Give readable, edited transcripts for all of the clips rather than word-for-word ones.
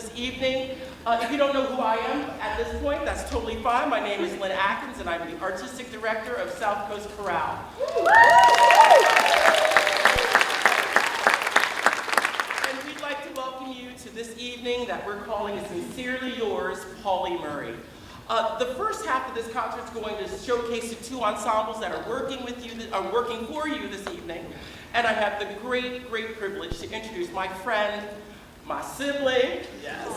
this evening. If you don't know who I am at this point, that's totally fine. My name is Lynn Atkins, and I'm the Artistic Director of South Coast Chorale. And we'd like to welcome you to this evening that we're calling Sincerely Yours, Pauli Murray. The first half of this concert is going to showcase the two ensembles that are working for you this evening. And I have the great privilege to introduce my friend, my sibling, yes,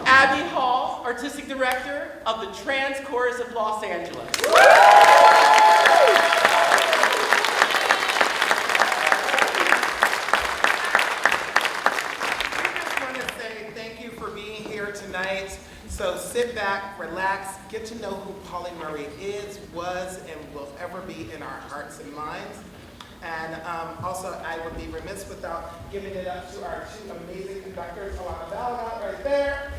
Abby Hall, Artistic Director of the Trans Chorus of Los Angeles. Tonight. So sit back, relax, get to know who Pauli Murray is, was, and will ever be in our hearts and minds. And also, I would be remiss without giving it up to our two amazing conductors, Alana Valga right there.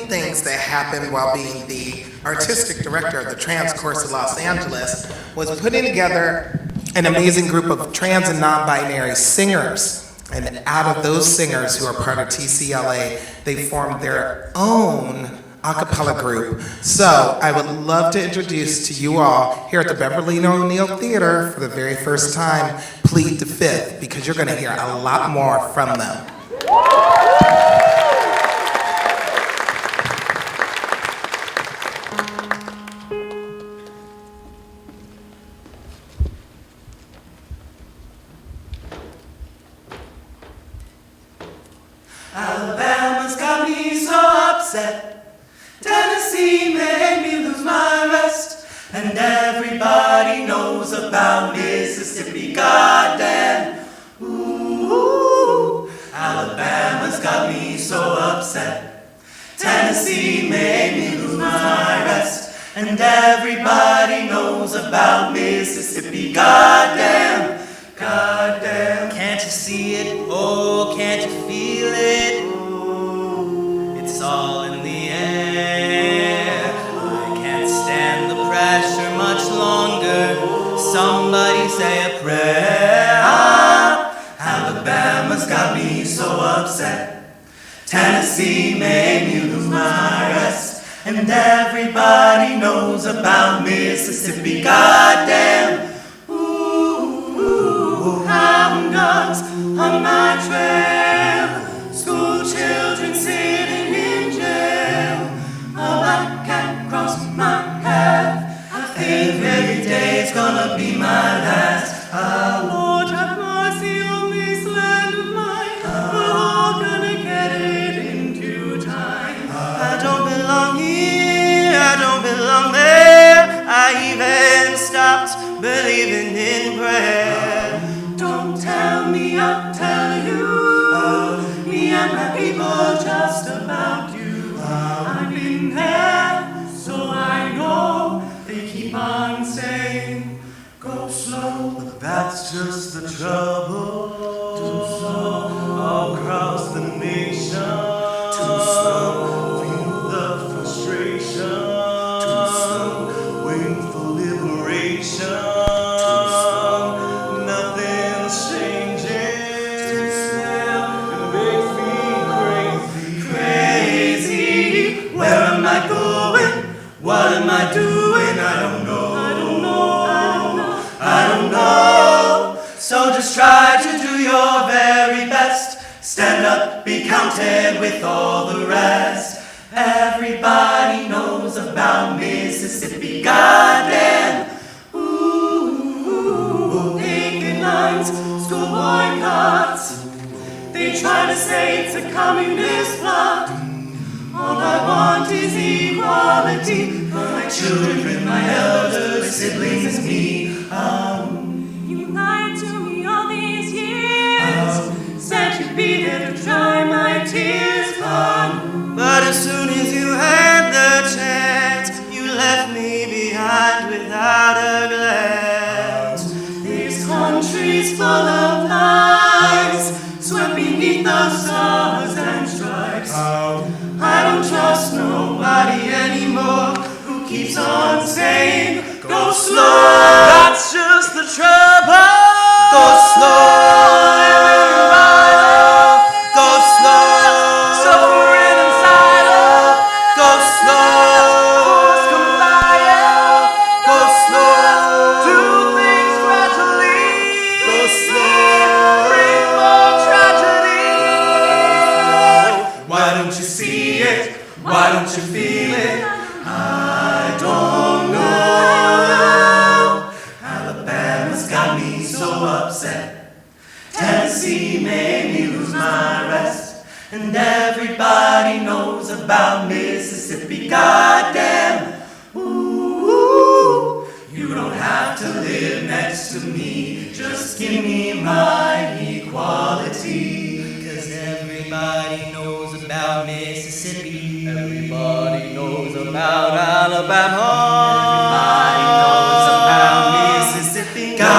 many things that happened while being the artistic director of the Trans Course of Los Angeles was putting together an amazing group of trans and non-binary singers. And out of those singers who are part of TCLA, they formed their own a cappella group. So I would love to introduce to you all here at the Beverly O'Neill Theater for the very first time, Plead the Fifth, because you're going to hear a lot more from them. Alabama's got me so upset. Tennessee made me lose my rest. And everybody knows about Mississippi, goddamn. Ooh, Alabama's got me so upset. Tennessee made me lose my rest. And everybody knows about Mississippi, goddamn. Goddamn, can't you see it? Oh, can't you feel it? Oh, it's all in the air. I can't stand the pressure much longer. Somebody say a prayer. Alabama's got me so upset. Tennessee made me lose my rest. And everybody knows about Mississippi, goddamn. Hound dogs on my trail, school children sitting in jail, a black cat crossed my path. I think every day's gonna be my last. Lord, have mercy on this land of mine. We're all gonna get it in due time. I don't belong here, I don't belong there. I even stopped believing in prayer. Don't tell me, I'll tell you. Me and my people just about you. I've been there, so I know. They keep on saying, go slow. But that's just the trouble. Too slow. All across the nation. Too slow. Feel the frustration. Too slow. Waiting for liberation. What am I doing? I don't know. I don't know. I don't know. I don't know. So just try to do your very best. Stand up, be counted with all the rest. Everybody knows about Mississippi, goddamn. Ooh, picket lines, school boycotts. They try to say it's a communist plot. All I want is equality for my children, my elder siblings, and me. You lied to me all these years, said you'd be there to dry my tears. But as soon as you had the chance, you left me behind without a glance. This country's full of lies, swept beneath the stars and stripes. I don't trust nobody anymore who keeps on saying, go slow. That's just the trouble. Go slow, everybody. Go slow. Suffering in silence. Go slow. Force compliance. Go slow. Do things gradually. Go slow. Bring more tragedy. Why don't you see it? Why don't you feel it? I don't know. Alabama's got me so upset. Tennessee made me lose my rest. And everybody knows about Mississippi, goddamn. Ooh, you don't have to live next to me. Just give me my equality. 'Cause everybody knows about Mississippi. Everybody knows about Alabama. Everybody knows about Mississippi. Goddamn.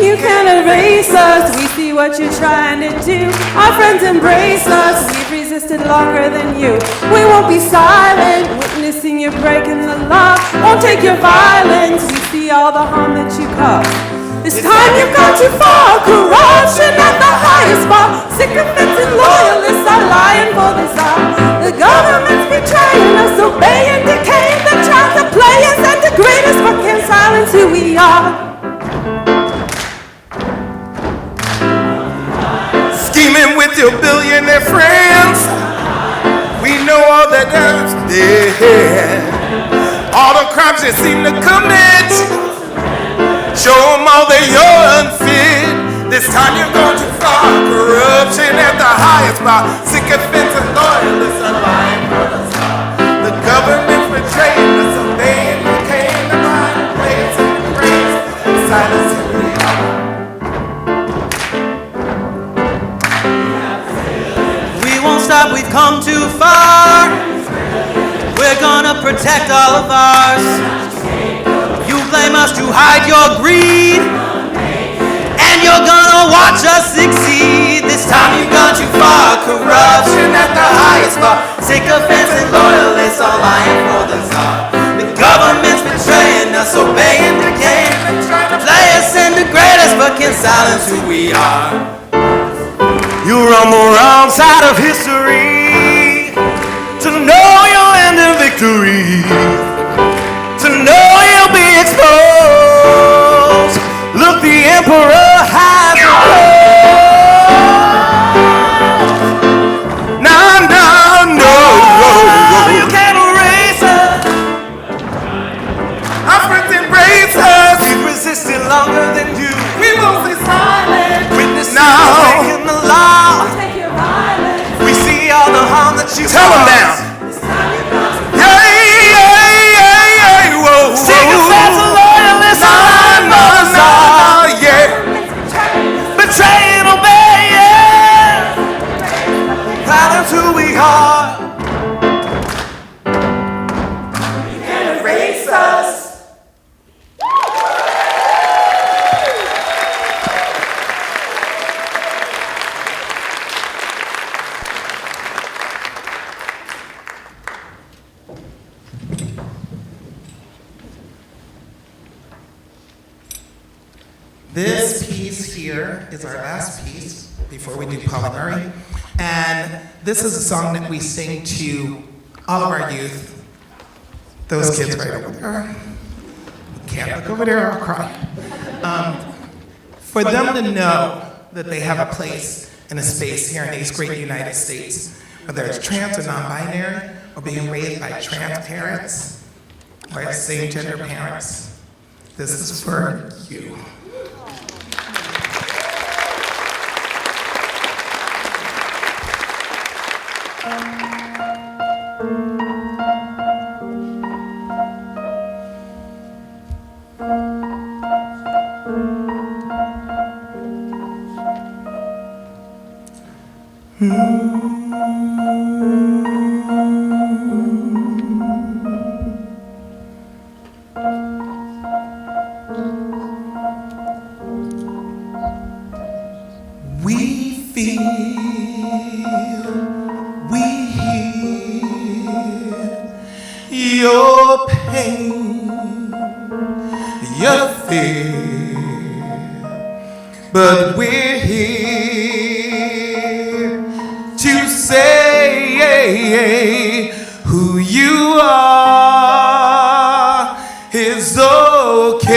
you can't erase us. We see what you're trying to do. Our friends embrace us. We've resisted longer than you. We won't be silent, witnessing you breaking the law. Won't take your violence. We see all the harm that you cause. This time you've gone too far. Corruption at the highest bar. Sycophants and loyalists are lying for the czar. The government's betraying us, obeying, decaying. They're trying to play us and degrade us, but can't silence who we are. Scheming with your billionaire friends. We know all the damage they had. All the crimes you seem to commit. Show them all that you're unfit. This time you're going too far. Corruption at the highest bar. Sycophants and loyalists are lying for the czar. The government's betraying us, obeying, decaying the mind, playing in the praise. Silence who we are. We won't stop, we've come too far. We're gonna protect all of ours. You blame us to hide your greed, and you're gonna watch us succeed. This time you've gone too far. Corruption at the highest bar. Sycophants and loyalists are lying for the czar. The government's betraying us, obeying, decaying. Trying to play us and degrade us, but can't silence who we are. You're on the wrong side of history. To know your end of victory. To know you'll be exposed. Look, the emperor has a code. No. You can't erase us. Our friends embrace us. We've resisted longer than you. We won't stay silent. Witness now. breaking the law. Take your violence. We see all the harm that you Tell them now. This time you've gone too far. Whoa. Sycophants and loyalists are lying for the czar. Yeah. Betraying, obeying. Silence who we are. You can't erase us. This piece here is our last piece before we do Pauli Murray. And this is a song that we sing to all of our youth. Those kids right over there. Can't look over there, I'll cry. For them to know that they have a place and a space here in these great United States, whether it's trans or non-binary, or being raised by trans parents, or same-gender parents. This is for you. We feel, we hear your pain, your fear, but we're here to say who you are is okay,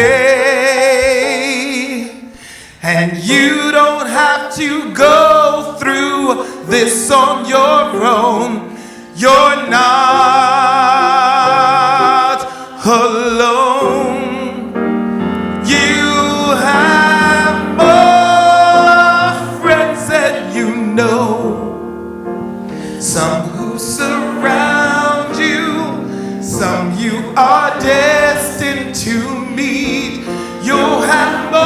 and you don't have to go through this on your own. You're not alone. You have more friends than you know. Some who surround you, some you are destined to meet. You'll have more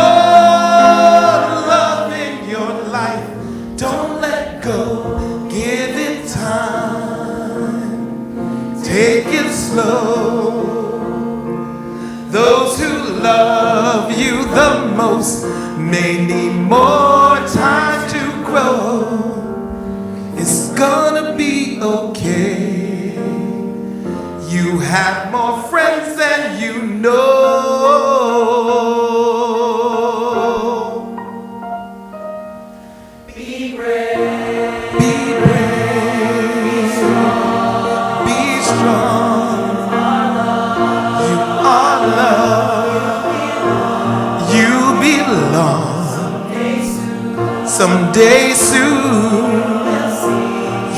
love in your life. Don't let go, give it time. Take it slow. Those who love you the most may need more time to grow. It's gonna be okay. You have more friends than you know. Be brave. Be brave. Be strong. Be strong. You are loved. You belong. Someday soon.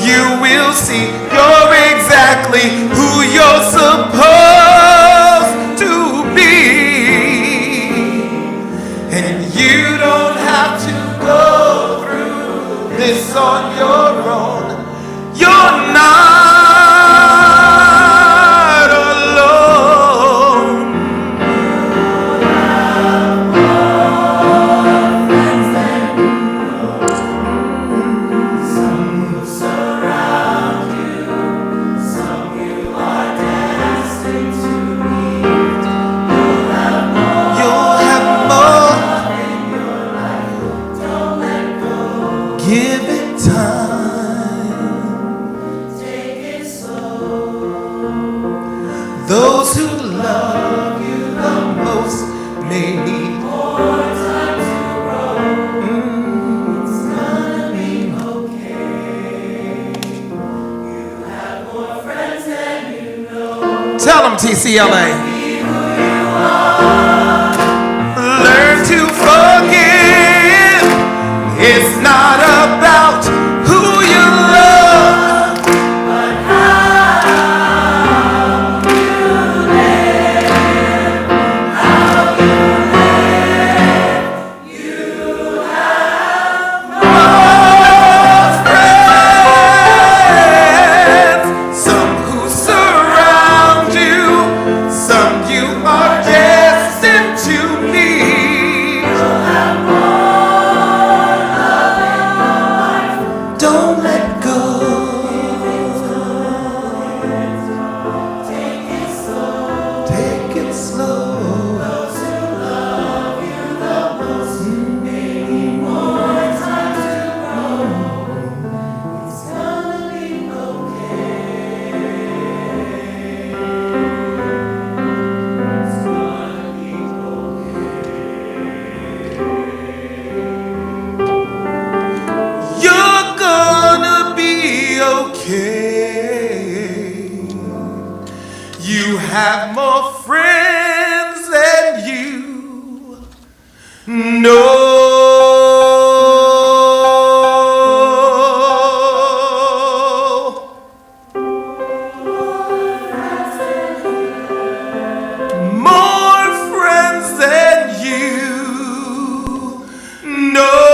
You will see you're exactly who you're supposed to be. And you don't have to go through this on your own. You're not alone. You'll have more. Give it time. Those who love you the most may need more time to grow. It's gonna be okay. You have more friends than you know. Tell them, TCLA. Learn to forgive. It's not about who you love, but how you live. How you live. You have more friends. Some who surround you, some you are destined to meet. You'll have more love in your life. Don't let go. Take it slow. Take it slow. Those who love you the most may need more time to grow. It's gonna be okay. It's gonna be okay. You're gonna be okay. You have more friends than you know. More friends than you know.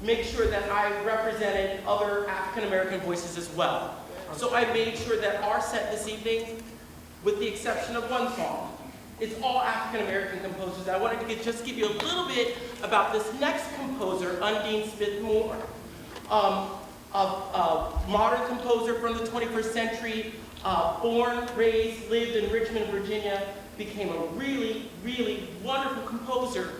make sure that I represented other African American voices as well. So I made sure that our set this evening, with the exception of one song, is all African American composers. I wanted to just give you a little bit about this next composer, Undine Smith Moore, a modern composer from the 21st century, born, raised, lived in Richmond, Virginia, became a really, really wonderful composer,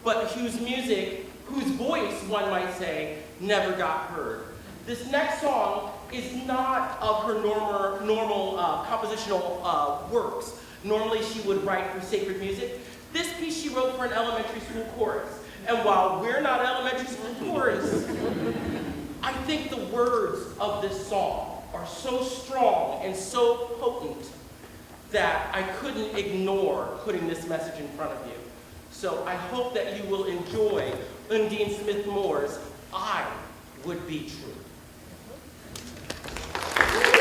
but whose music, whose voice, one might say, never got heard. This next song is not of her normal compositional works. Normally she would write for sacred music. This piece she wrote for an elementary school chorus. And while we're not elementary school chorus, I think the words of this song are so strong and so potent that I couldn't ignore putting this message in front of you. So I hope that you will enjoy Undine Smith Moore's I Would Be True. I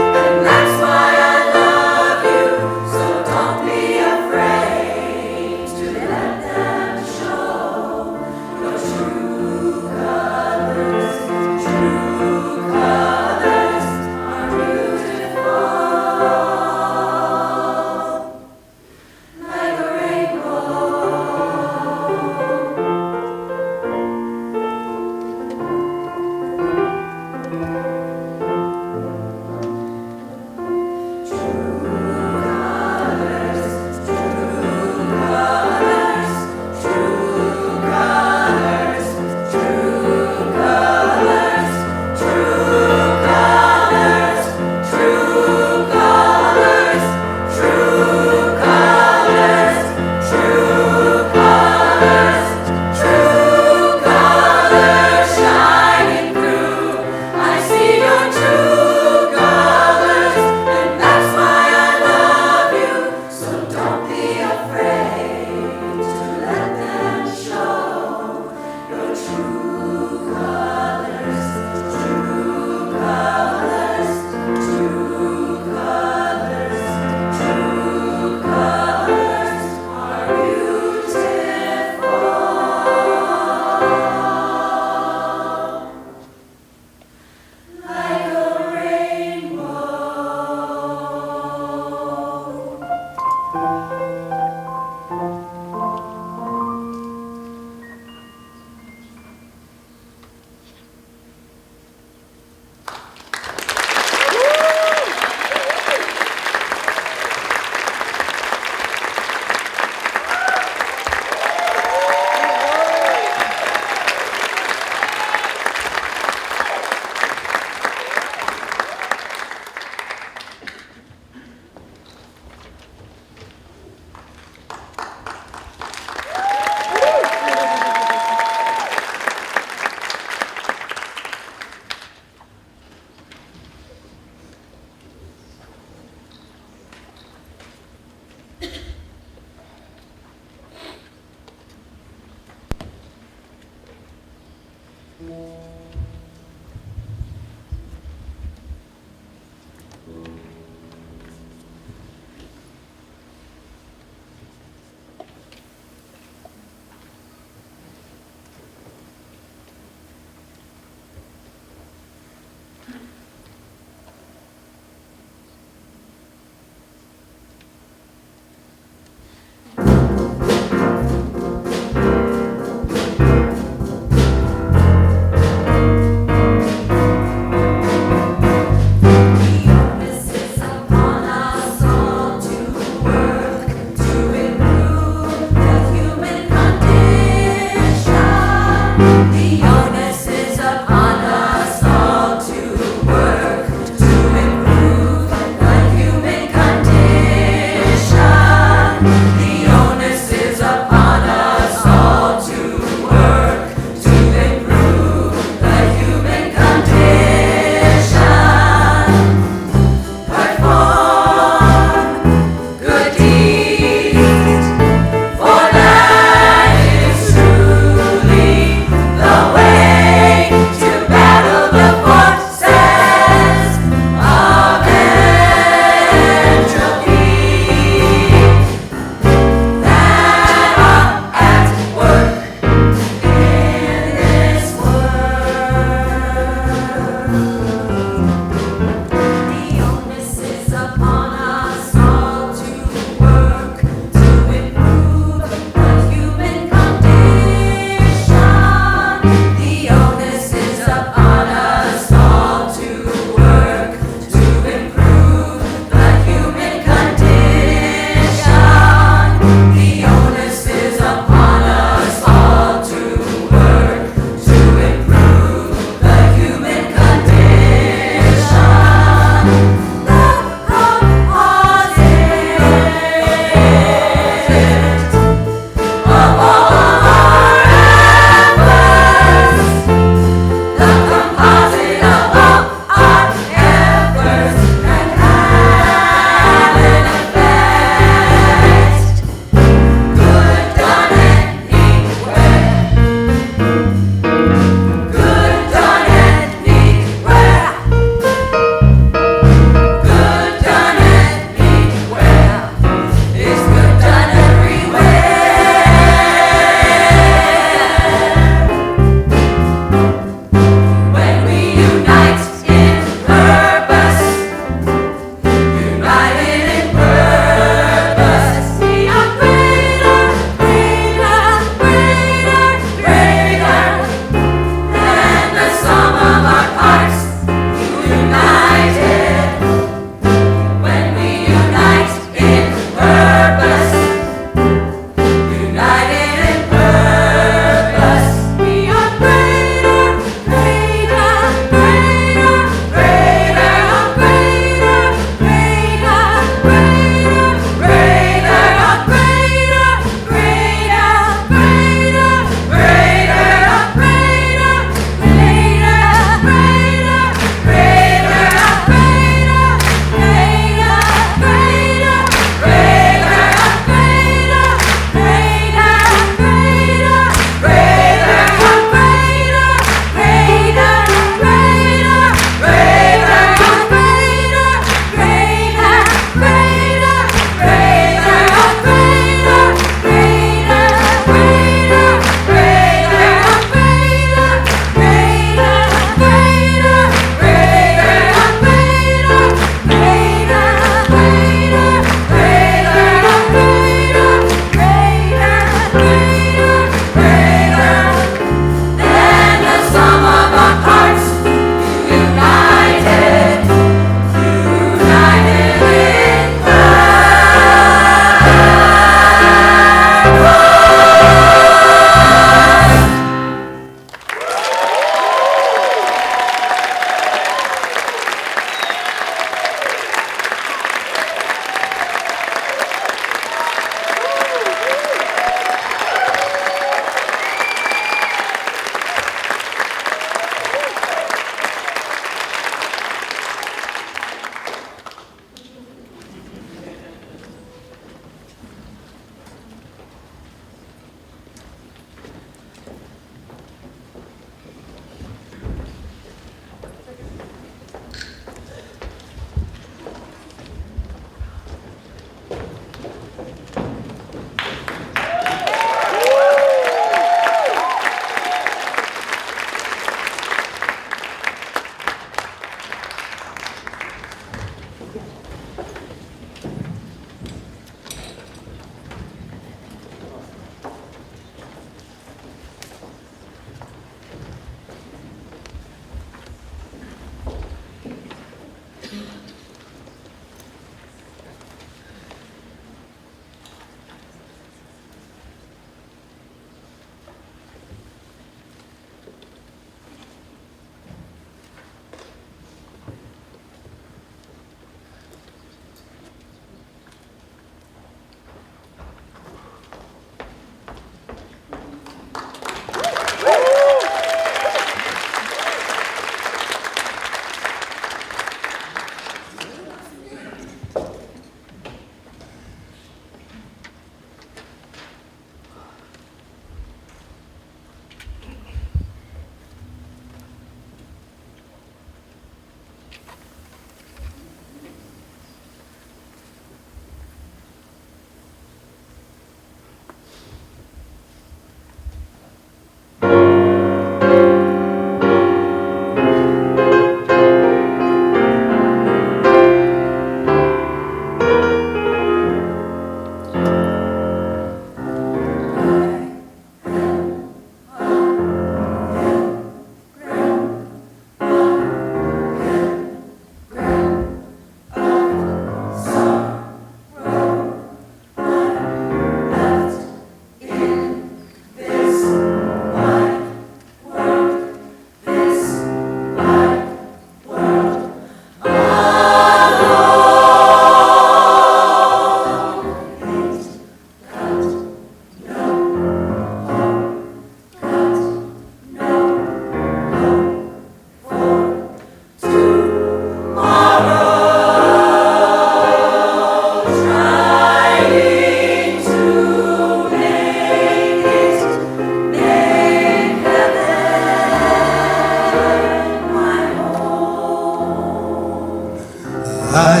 I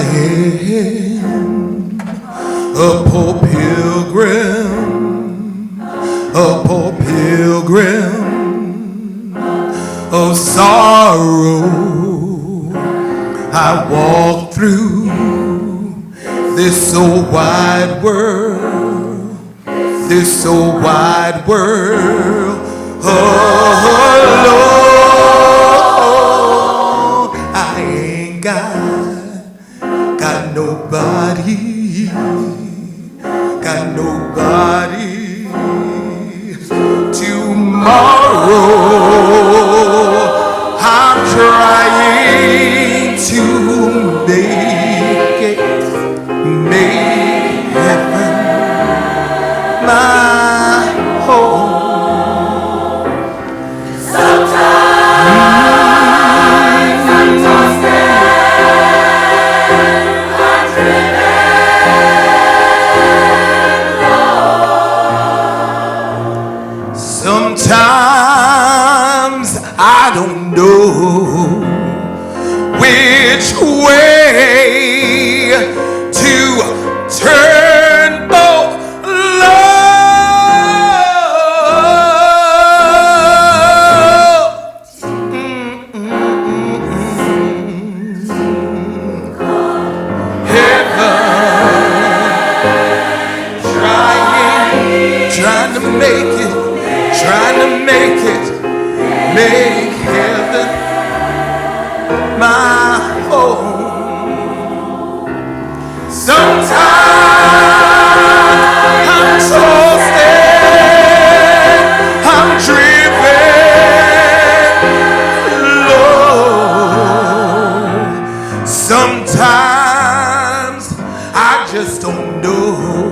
am a poor pilgrim of sorrow. I walk through this so wide world, oh Lord, I ain't got nobody, tomorrow. I'm trying to make heaven my home. Sometimes I'm tossed and I'm driven low. Sometimes I don't know which way to turn, oh Lord. Heaven, trying to make it, make heaven my home. Sometimes I'm tossed and I'm driven low. Sometimes I just don't know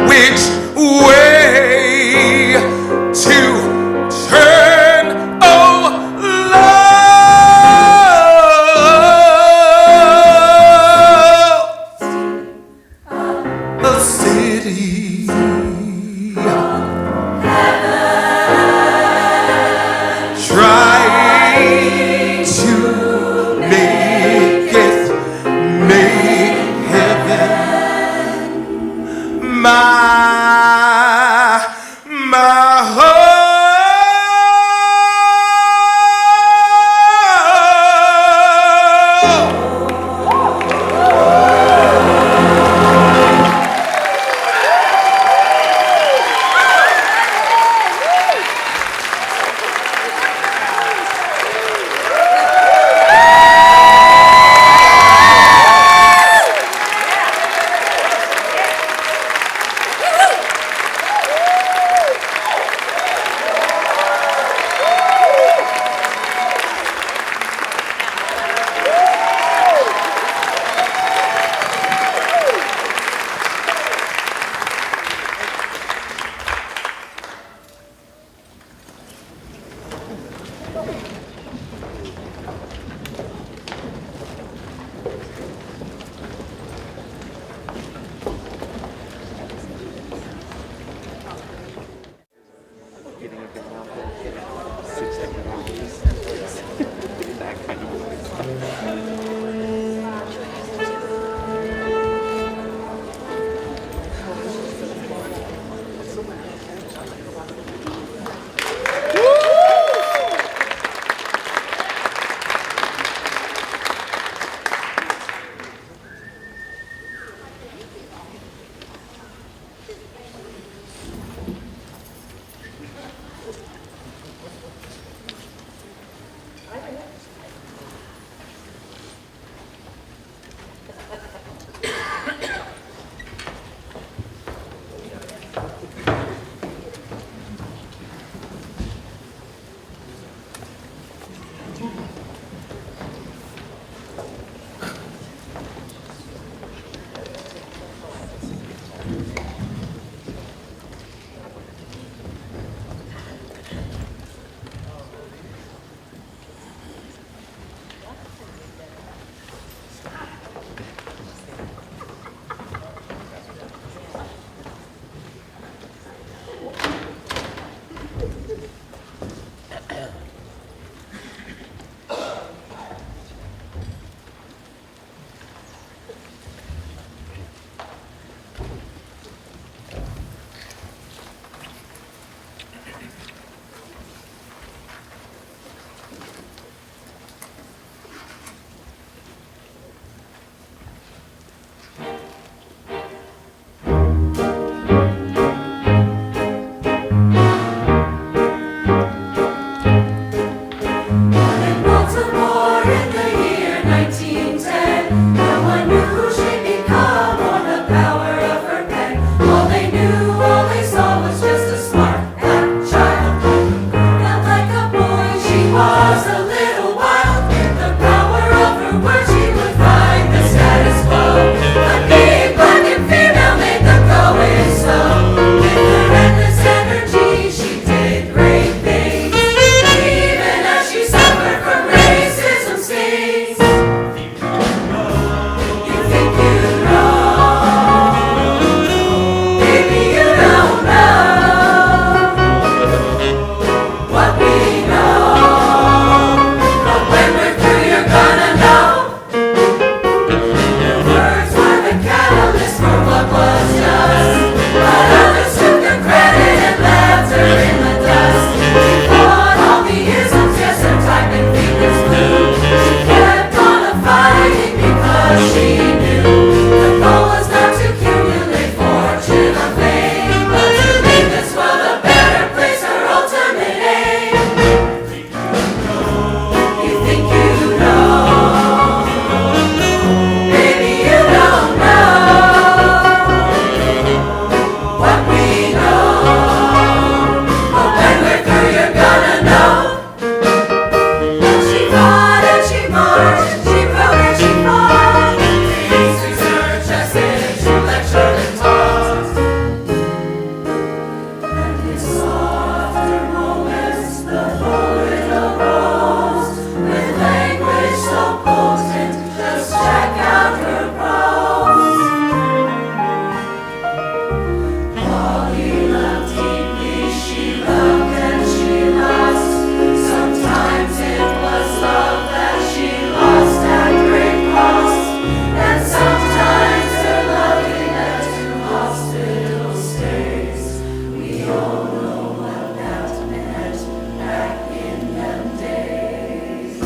which way to turn, oh Lord. A city trying to make heaven my home.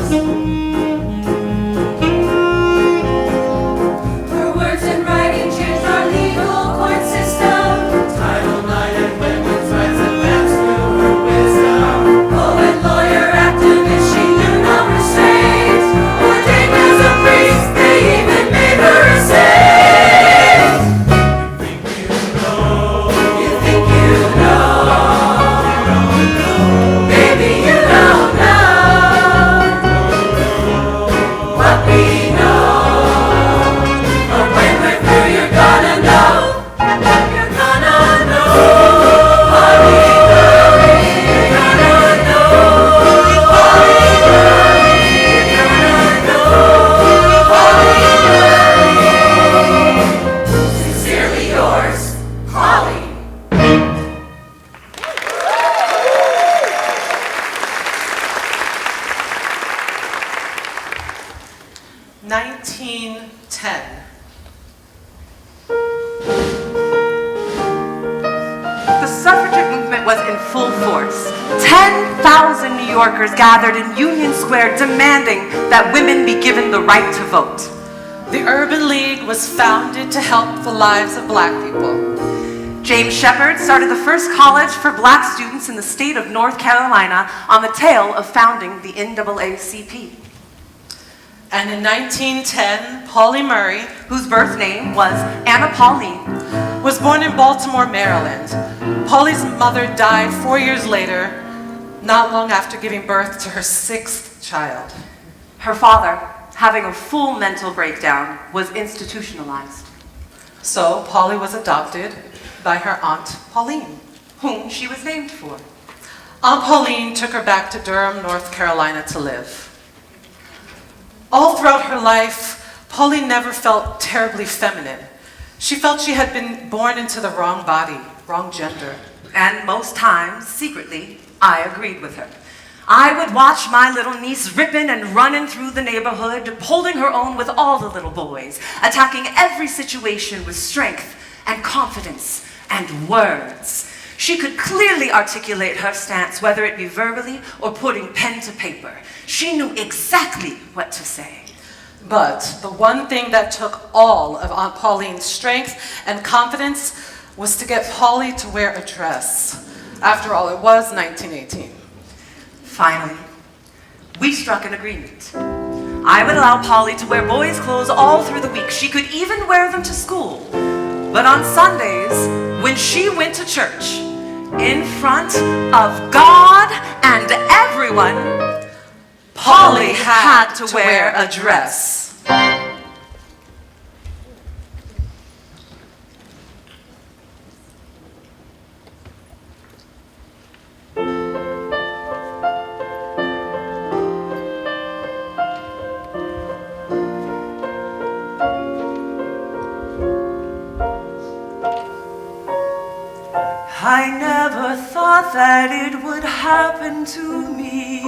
Her words and writing changed our legal court system. Title IX and women's rights advanced through her wisdom. Poet, lawyer, activist, she knew no restraint. Ordained as a priest, they even made her a saint. You think you know? Baby, you don't know what we know. But when we're through, you're gonna know. You're gonna know. Pauli Murray, you're gonna know. Pauli Murray, you're gonna know. Pauli Murray. Sincerely yours, Pauli. 1910. The suffragette movement was in full force. 10,000 New Yorkers gathered in Union Square demanding that women be given the right to vote. The Urban League was founded to help the lives of black people. James Shepard started the first college for black students in the state of North Carolina on the tail of founding the NAACP. And in 1910, Pauli Murray Whose birth name was Anna Pauline. was born in Baltimore, Maryland. Pauli's mother died 4 years later, not long after giving birth to her 6th child. Her father, having a full mental breakdown, was institutionalized, So Pauli was adopted by her Aunt Pauline. whom she was named for. Aunt Pauline took her back to Durham, North Carolina to live. All throughout her life, Pauli never felt terribly feminine. She felt she had been born into the wrong body, wrong gender. And most times, secretly, I agreed with her. I would watch my little niece ripping and running through the neighborhood, holding her own with all the little boys, attacking every situation with strength and confidence and words. She could clearly articulate her stance, whether it be verbally or putting pen to paper. She knew exactly what to say. But the one thing that took all of Aunt Pauline's strength and confidence was to get Pauli to wear a dress. After all, it was 1918. Finally, we struck an agreement. I would allow Pauli to wear boys' clothes all through the week. She could even wear them to school. But on Sundays, when she went to church, in front of God and everyone, Pauli had to wear a dress. I never thought that it would happen to me,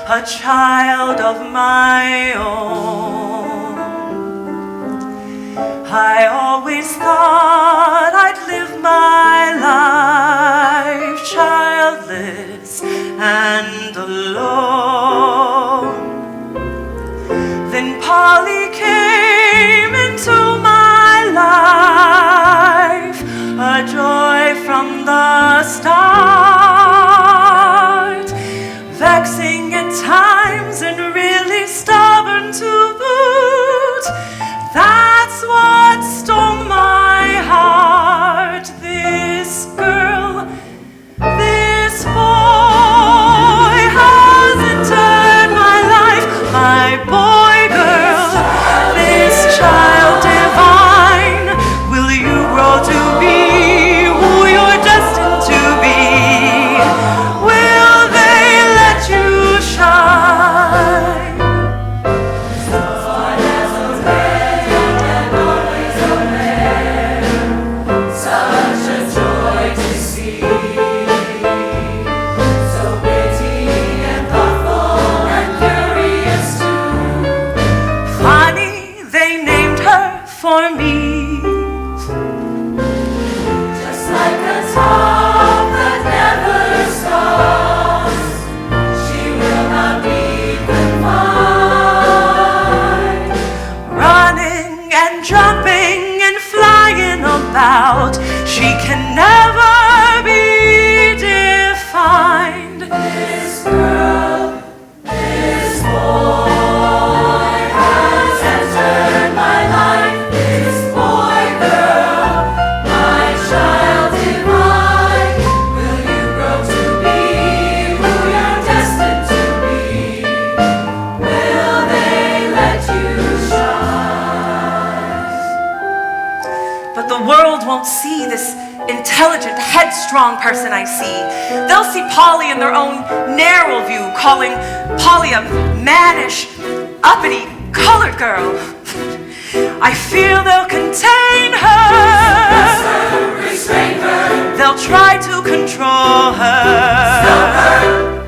a child of my own. I always thought I'd live my life childless and alone. Then Pauli came into my life, a joy from the start, vexing at times and really stubborn to boot. That's what stole my heart. This girl, this boy has entered my life, my boy girl. person I see. They'll see Pauli in their own narrow view, calling Pauli a mannish, uppity, colored girl. I feel they'll contain her. Restrain her. They'll try to control her. Stop her.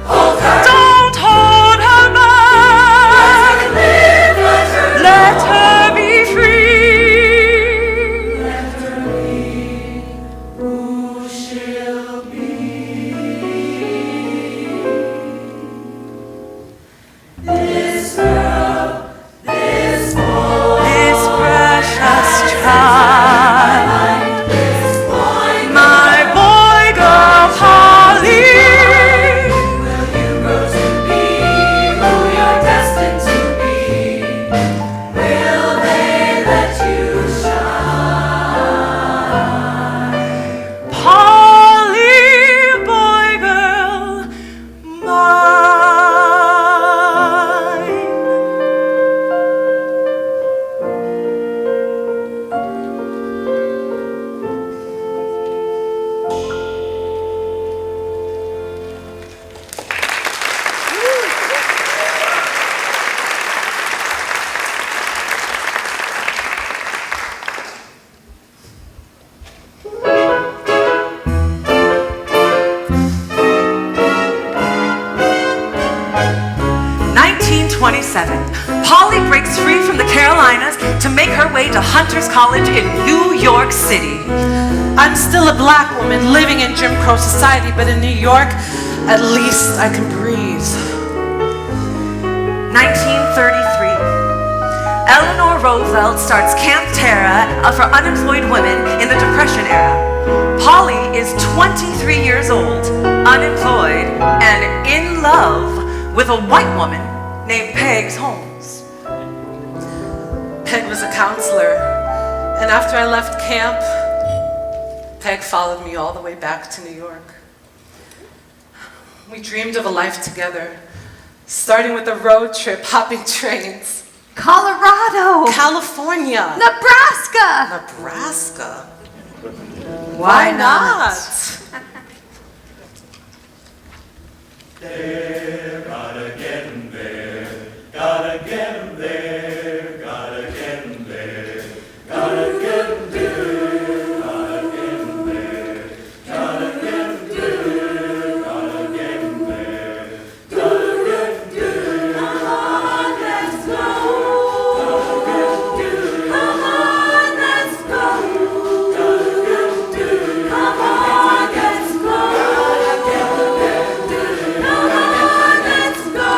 Hold her. Don't hold her back. Let her be free. Let her be who she'll be. This girl, this boy, this precious child, this boy, my boy girl Pauli. Will you grow to be who you're destined to be? Will they let you shine? Pauli, boy girl, mine. Pauli breaks free from the Carolinas to make her way to Hunter's College in New York City. I'm still a black woman living in Jim Crow society, but in New York, at least I can breathe. 1933. Eleanor Roosevelt starts Camp Terra for unemployed women in the Depression era. Pauli is 23 years old, unemployed, and in love with a white woman named Peg Holmes. Peg was a counselor, and after I left camp, Peg followed me all the way back to New York. We dreamed of a life together, starting with a road trip, hopping trains. Colorado, California. Nebraska. Nebraska? Why not? There, gotta get 'em there, gotta get 'em there, gotta get 'em there, gotta get 'em there, gotta get 'em there, gotta get 'em there, gotta get 'em there, gotta get 'em there. Come on, let's go. Come on, let's go. Gotta get 'em there. Come on, let's go.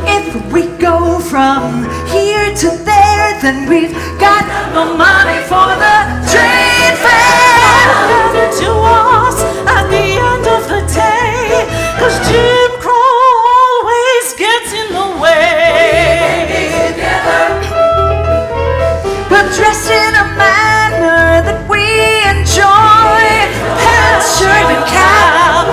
If we go from here to there, then we've got no money for the train fare. To us at the end of the day, 'cause Jim Crow always gets in the way. But dressed in a manner that we enjoy, pants, shirt, and cap,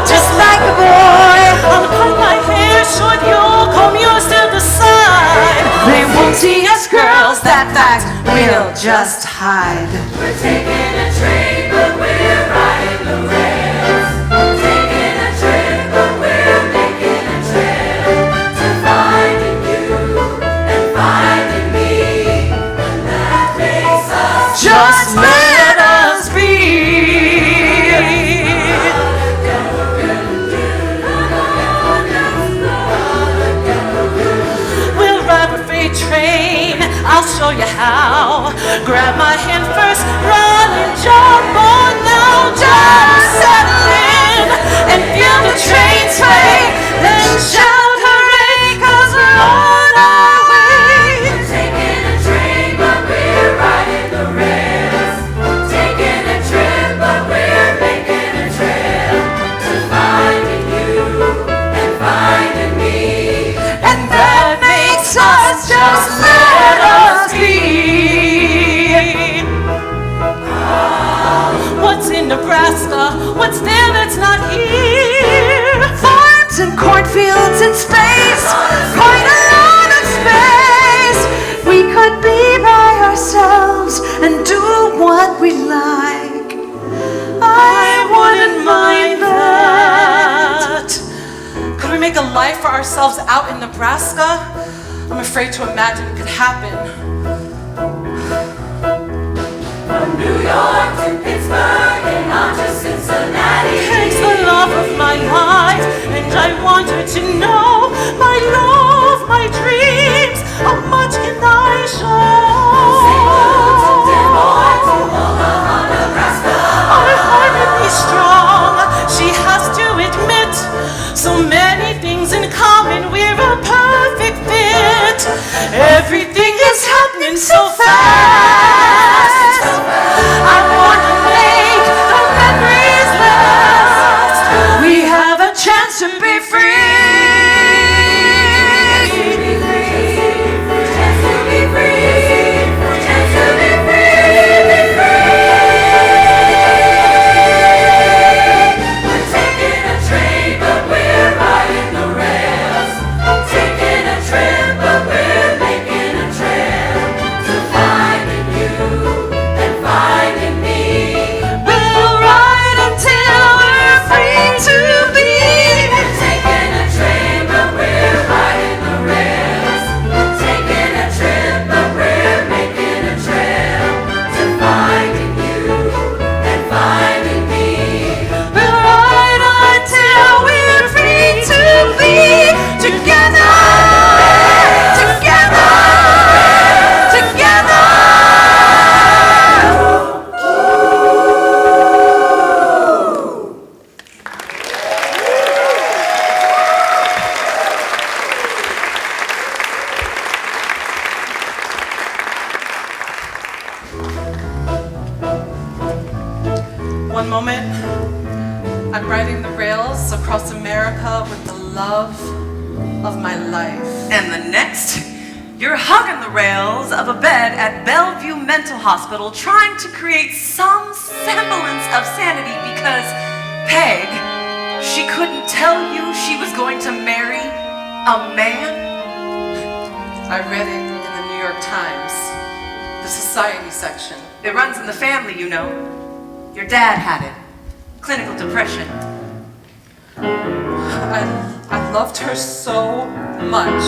just like a boy. I'll cut my hair short, you'll comb yours to the side. They won't see us girls, that fact we'll just hide. We're taking a train, but we're riding the rails. Taking a trip, but we're making a trail to finding you and finding me, and that makes us Just let us be. We'll ride a freight train, I'll show you how. Grab my hand first, run and jump on now. Just settle in and feel the train sway. Then shout hooray, 'cause we're on our way. taking a train, but we're riding the rails. Taking a trip, but we're making a trail to finding you and finding me. And that makes us just let us be. space, quite a lot of space. We could be by ourselves and do what we like. I wouldn't mind that. Could we make a life for ourselves out in Nebraska? I'm afraid to imagine it could happen. From New York to Pittsburgh and on to Cincinnati. Takes the love of my life, and I want her to know my love, my dreams. How much can I show? Our heart will be strong. She has to admit so many things in common. We're a perfect fit. Everything is happening so fast. I want to make the memories last. We have a chance to be free. One moment, I'm riding the rails across America with the love of my life. And the next, you're hugging the rails of a bed at Bellevue Mental Hospital trying to create some semblance of sanity because Peg, she couldn't tell you she was going to marry a man? I read it in the New York Times, the society section. It runs in the family, you know. Your dad had it. Clinical depression. I loved her so much.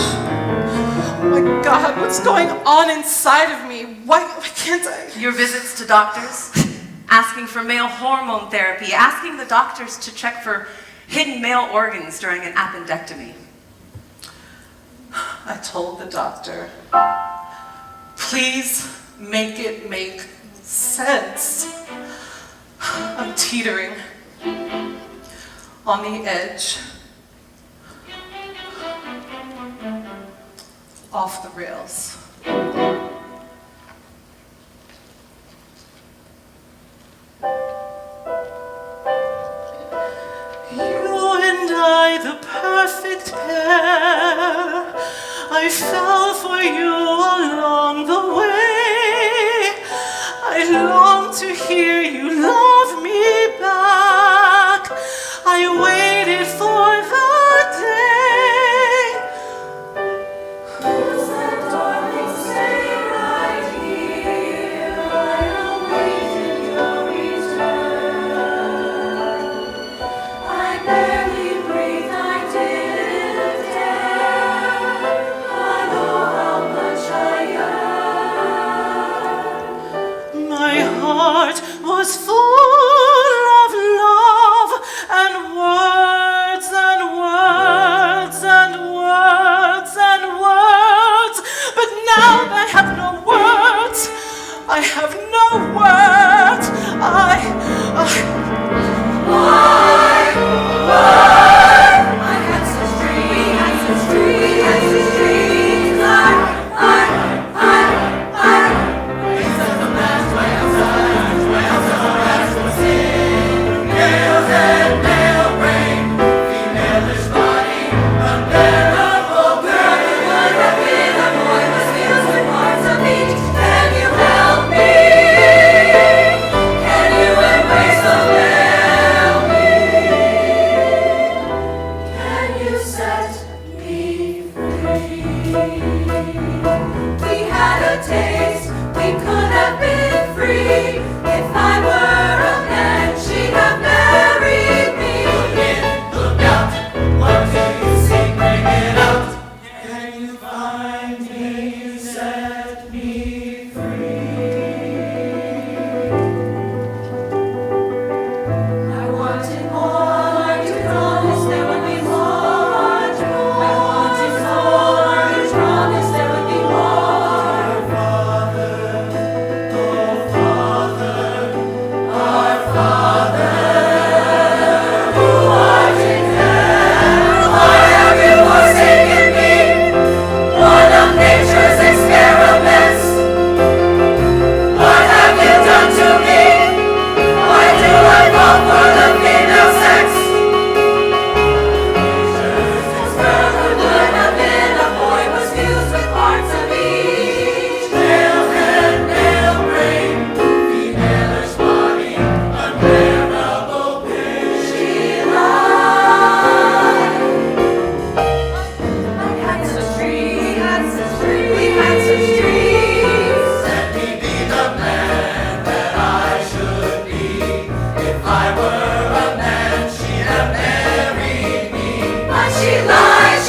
Oh my God, what's going on inside of me? Why can't I? Your visits to doctors, asking for male hormone therapy, asking the doctors to check for hidden male organs during an appendectomy. I told the doctor, please make it make sense. I'm teetering on the edge, off the rails. You and I, the perfect pair. I fell for you along the way. I long to hear you love me back. I waited for the day. You said, darling, stay right here. I'll wait in your return. I barely breathe, I didn't dare. I know how much I yearn.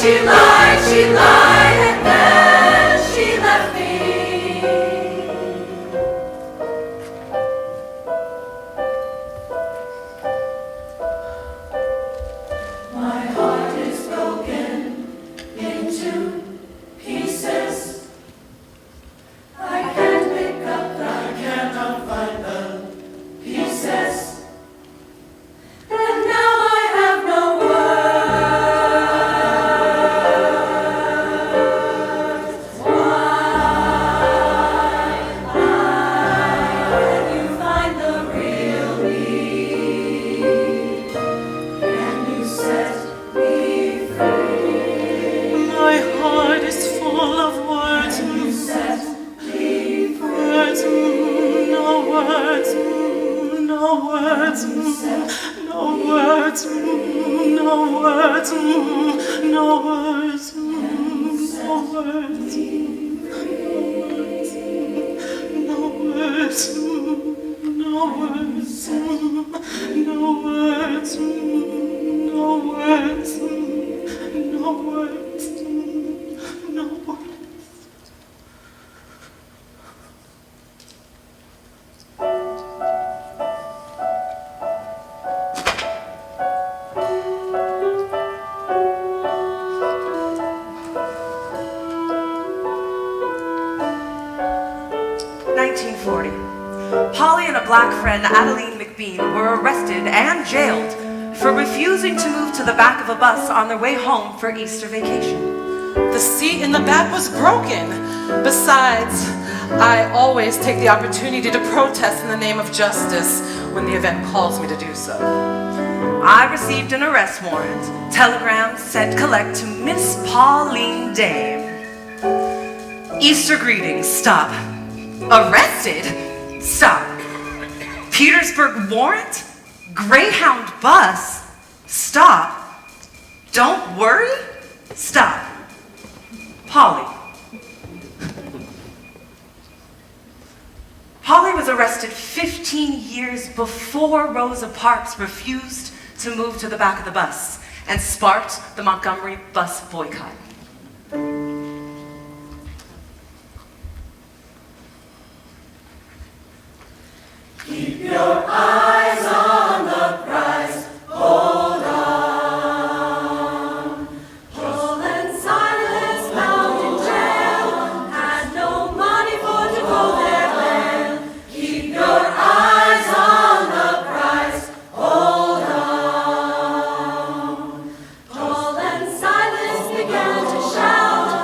she lied, and then she left me. My heart is broken into pieces. I can't pick up I cannot find the pieces. And now I have no words. Why can you find the real me? Can you set me free? My heart is full of words. Can you set me free? Words, no words, no words, no words, no words, no words, no words, no words, no words, no words, no words, no words, no words. Pauli and a black friend, Adeline McBean, were arrested and jailed for refusing to move to the back of a bus on their way home for Easter vacation. The seat in the back was broken. Besides, I always take the opportunity to protest in the name of justice when the event calls me to do so. I received an arrest warrant. Telegram sent collect to Miss Pauline Dame. Easter greetings, stop. Arrested? Stop. Petersburg warrant? Greyhound bus? Stop. Don't worry? Stop. Pauli. Pauli was arrested 15 years before Rosa Parks refused to move to the back of the bus and sparked the Montgomery bus boycott. Keep your eyes on the prize, hold on. Paul and Silas bound in jail, had no money for to go their bail. Keep your eyes on the prize, hold on. Paul and Silas began to shout,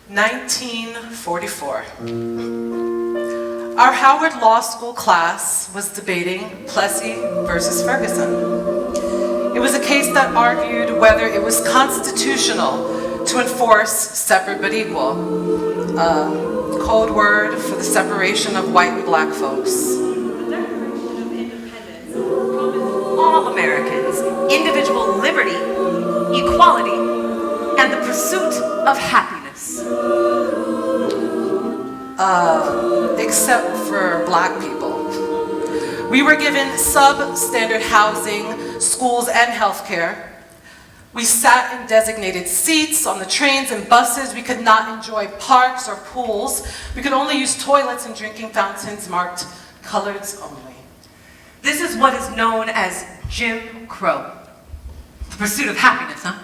1944. Our Howard Law School class was debating Plessy versus Ferguson. It was a case that argued whether it was constitutional to enforce separate but equal, a code word for the separation of white and black folks. The Declaration of Independence promised all Americans individual liberty, equality, and the pursuit of happiness. Except for black people. We were given substandard housing, schools, and healthcare. We sat in designated seats on the trains and buses. We could not enjoy parks or pools. We could only use toilets and drinking fountains marked coloreds only. This is what is known as Jim Crow. The pursuit of happiness, huh?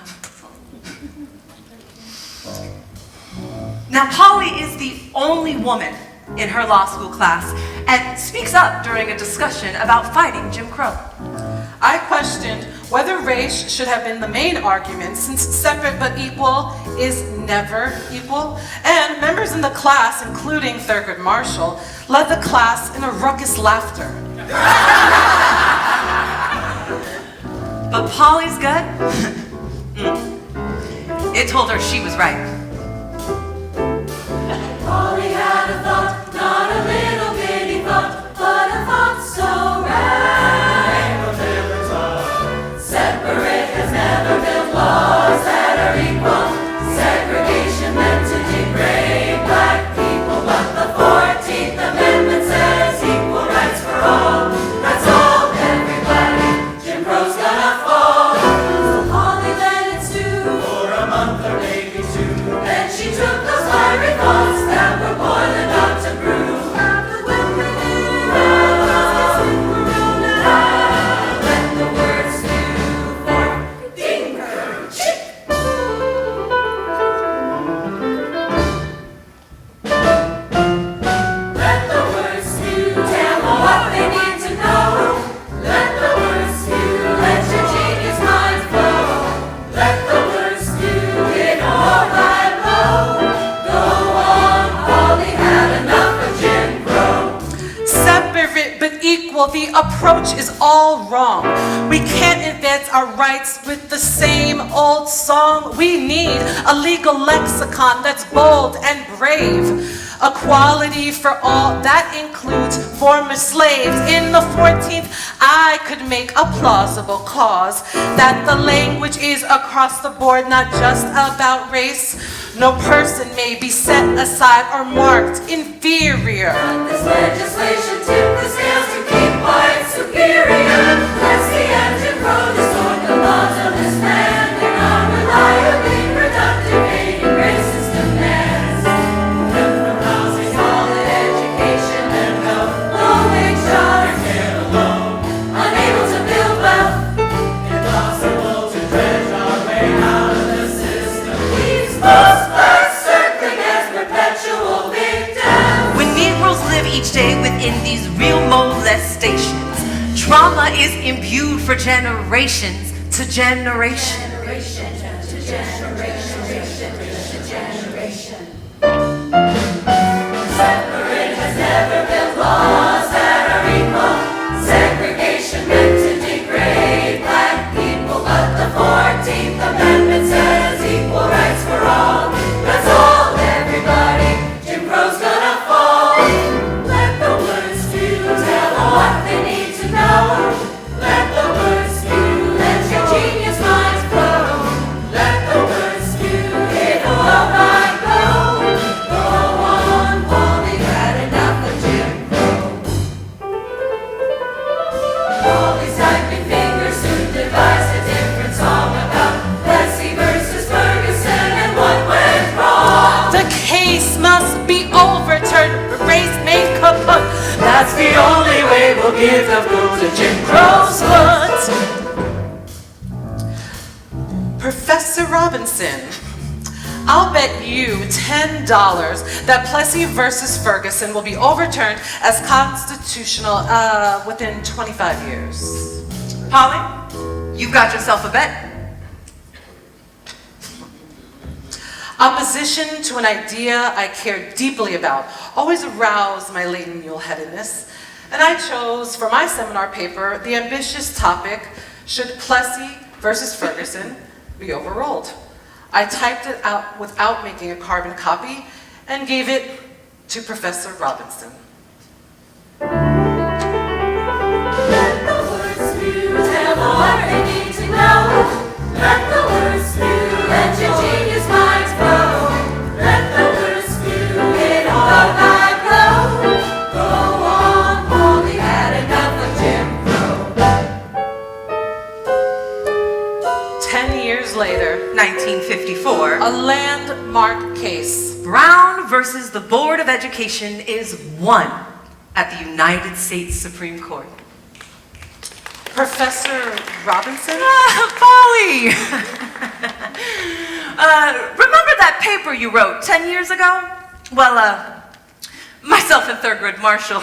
Now, Pauli is the only woman in her law school class and speaks up during a discussion about fighting Jim Crow. I questioned whether race should have been the main argument, since separate but equal is never equal, and members in the class, including Thurgood Marshall, led the class in a raucous laughter. But Pauli's gut, it told her she was right. Pauli had a thought, not a little bitty thought, but a thought so right. Separate has never built laws that are equal. Segregation meant to degrade black people, but the 14th Amendment says equal rights for all. That's all, everybody. Jim Crow's gonna fall. So Pauli let it stew for a month or maybe two. Then she took those fiery thoughts that were boiling up to brew. Let the words stew for dinker-chick. Let the words stew, tell them what they need to know. Let the words stew, let your genius mind flow. Let the words stew, in all thy blow. Go on, Pauli had enough of Jim Crow. Separate but equal, the approach is all wrong. We can't advance our rights with the same old song. We need a legal lexicon that's bold and brave. Equality for all, that includes former slaves. In the 14th, I could make a plausible cause that the language is across the board, not just about race. No person may be set aside or marked inferior. Let this legislation tip the scales to keep white superior. Let's the engine Crow distort the laws of this land in unreliably reductive racist demands. Left from housing, solid education and health, low-wage jobs, care alone, unable to build wealth. Impossible to dredge our way out of the system. Leaves most blacks circling as perpetual victims. When Negroes live each day within these real molestations, trauma is imbued for generations to generation. Generation to generation to generation. Separate has never built laws that are equal. Segregation meant to degrade black people, but the 14th Amendment says equal rights for all. That's all, everybody. Jim Crow's gonna fall. Let the words spew, tell them what they need to know. Let the words spew, let your genius minds flow. Let the words spew, it will not go. Go on, Pauli had enough of Jim Crow. Pauli's typing fingers soon devised a different song about Plessy versus Ferguson and what went wrong. The case must be overturned, race made kaput. That's the only way we'll give the boot to Jim Crow's foot. Professor Robinson, I'll bet you $10 that Plessy versus Ferguson will be overturned as constitutional within 25 years. Pauli, you've got yourself a bet. Opposition to an idea I cared deeply about always aroused my latent mule-headedness, and I chose for my seminar paper the ambitious topic, should Plessy versus Ferguson be overruled? I typed it out without making a carbon copy and gave it to Professor Robinson. Let the words spew, tell them what they need to know. Let the words spew, let your genius minds grow. Let the words spew, in a blow by blow. Go on, Pauli had enough of Jim Crow. 10 years later, 1954. a landmark case. Brown versus the Board of Education is won at the United States Supreme Court. Professor Robinson? Pauli! Remember that paper you wrote 10 years ago? Well, myself and third grade Marshall,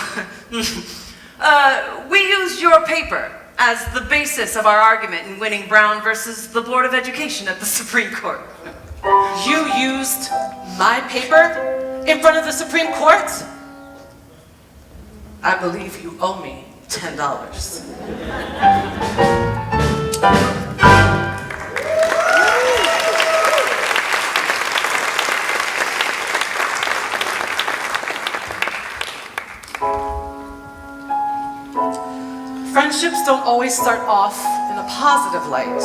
we used your paper as the basis of our argument in winning Brown versus the Board of Education at the Supreme Court. You used my paper in front of the Supreme Court? I believe you owe me $10. Friendships don't always start off in a positive light.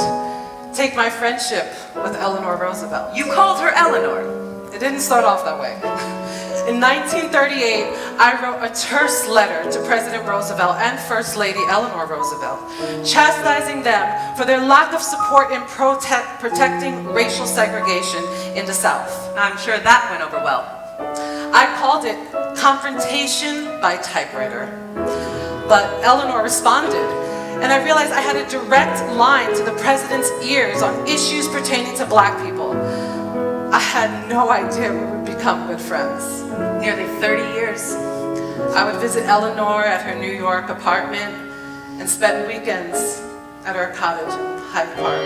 Take my friendship with Eleanor Roosevelt. You called her Eleanor. It didn't start off that way. In 1938, I wrote a terse letter to President Roosevelt and First Lady Eleanor Roosevelt, chastising them for their lack of support in protecting racial segregation in the South. I'm sure that went over well. I called it confrontation by typewriter. But Eleanor responded, and I realized I had a direct line to the president's ears on issues pertaining to black people. I had no idea we would become good friends. Nearly 30 years. I would visit Eleanor at her New York apartment and spend weekends at her cottage in Hyde Park.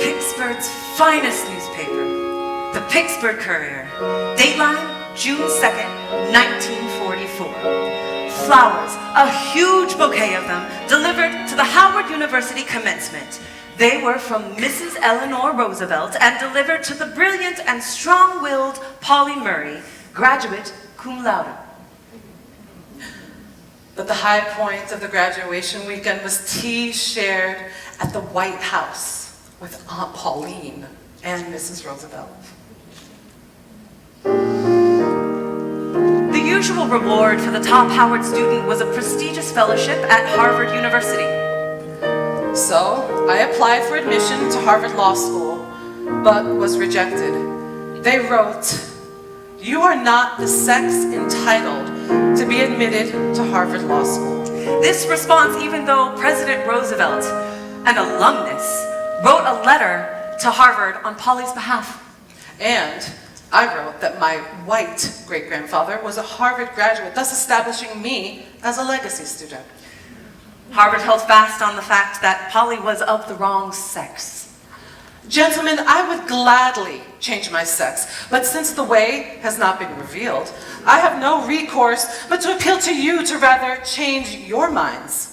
Pittsburgh's finest newspaper, the Pittsburgh Courier. Dateline, June 2nd, 1944. Flowers, a huge bouquet of them, delivered to the Howard University commencement. They were from Mrs. Eleanor Roosevelt and delivered to the brilliant and strong-willed Pauli Murray, graduate cum laude. But the high point of the graduation weekend was tea shared at the White House with Aunt Pauline and Mrs. Roosevelt. The usual reward for the top Howard student was a prestigious fellowship at Harvard University. So I applied for admission to Harvard Law School, but was rejected. They wrote, "You are not the sex entitled to be admitted to Harvard Law School." This response, even though President Roosevelt, an alumnus, wrote a letter to Harvard on Pauli's behalf. And I wrote that my white great-grandfather was a Harvard graduate, thus establishing me as a legacy student. Harvard held fast on the fact that Pauli was of the wrong sex. Gentlemen, I would gladly change my sex, but since the way has not been revealed, I have no recourse but to appeal to you to rather change your minds.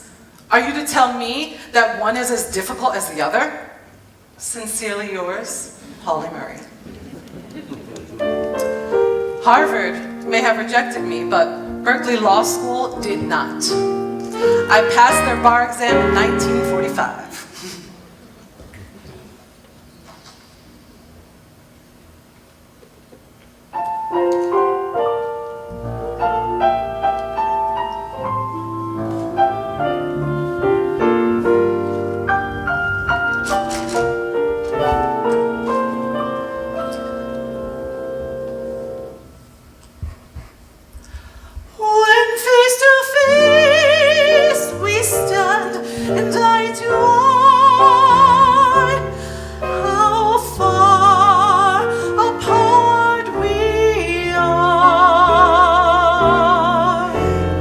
Are you to tell me that one is as difficult as the other? Sincerely yours, Pauli Murray. Harvard may have rejected me, but Berkeley Law School did not. I passed their bar exam in 1945.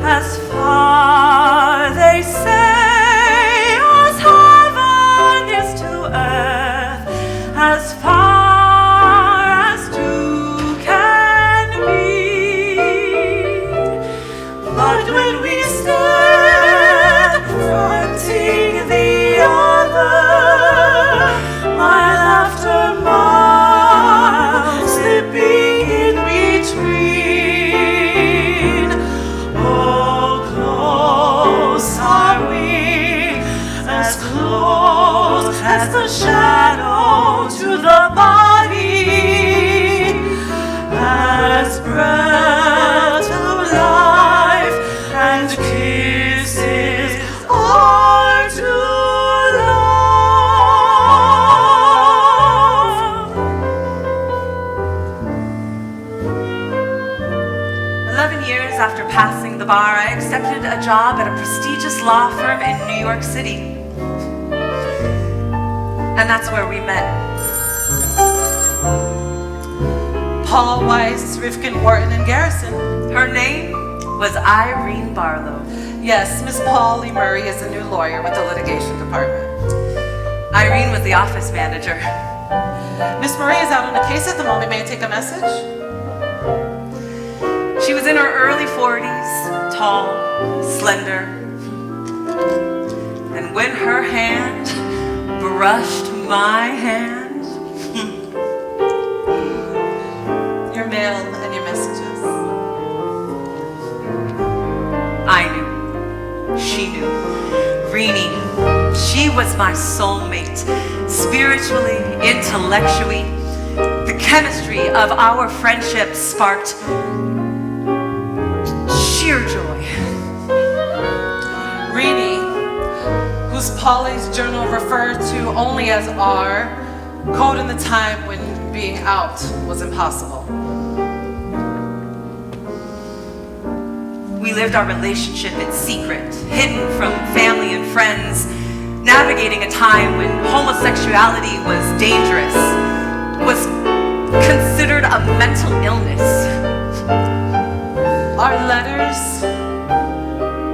As far they say. the shadow to the body, as breath to life and kisses are to love. 11 years after passing the bar, I accepted a job at a prestigious law firm in New York City. And that's where we met. Paul, Weiss, Rifkin, Wharton, and Garrison. Her name was Irene Barlow. Yes, Miss Pauli Murray is a new lawyer with the litigation department. Irene was the office manager. Miss Murray is out on a case at the moment. May I take a message? She was in her early 40s, tall, slender. And when her hand brushed my hand, Your mail and your messages. I knew. She knew. Renee, she was my soulmate. Spiritually, intellectually, the chemistry of our friendship sparked sheer joy. Renee, whose Polly's journal referred to only as R, code in the time when being out was impossible. We lived our relationship in secret, hidden from family and friends, navigating a time when homosexuality was dangerous, was considered a mental illness. Our letters,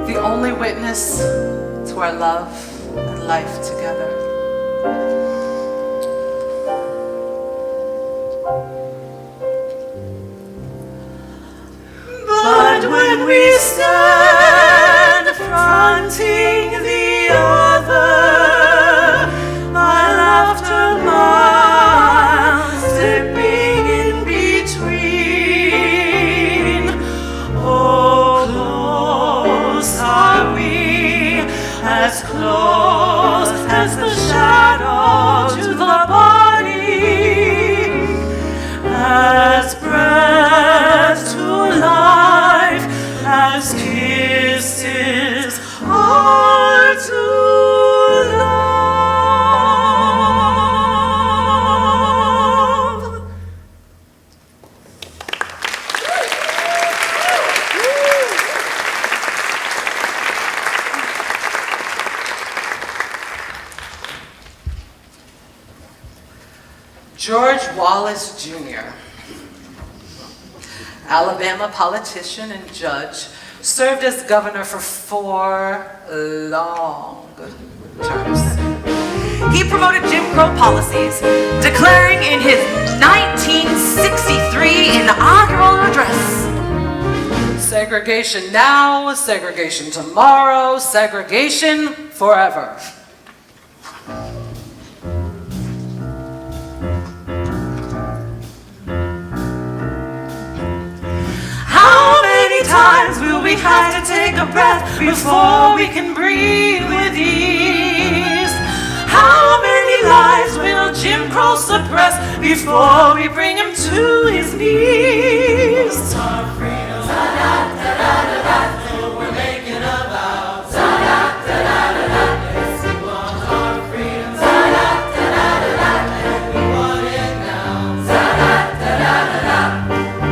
the only witness to our love and life together. But when we stand fronting the other, my laughter miles slipping in between. Oh, close are we, as close as the shadow to the body, as breath to life, as kisses are to love. George Wallace Jr., Alabama politician and judge, served as governor for 4 long terms. He promoted Jim Crow policies, declaring in his 1963 inaugural address, Segregation now, segregation tomorrow, segregation forever. How many times will we have to take a breath before we can breathe with ease? How many lives will Jim Crow suppress before we bring him to his knees? Our freedom. We're making a vow. Yes, we want our freedom. And we want it now.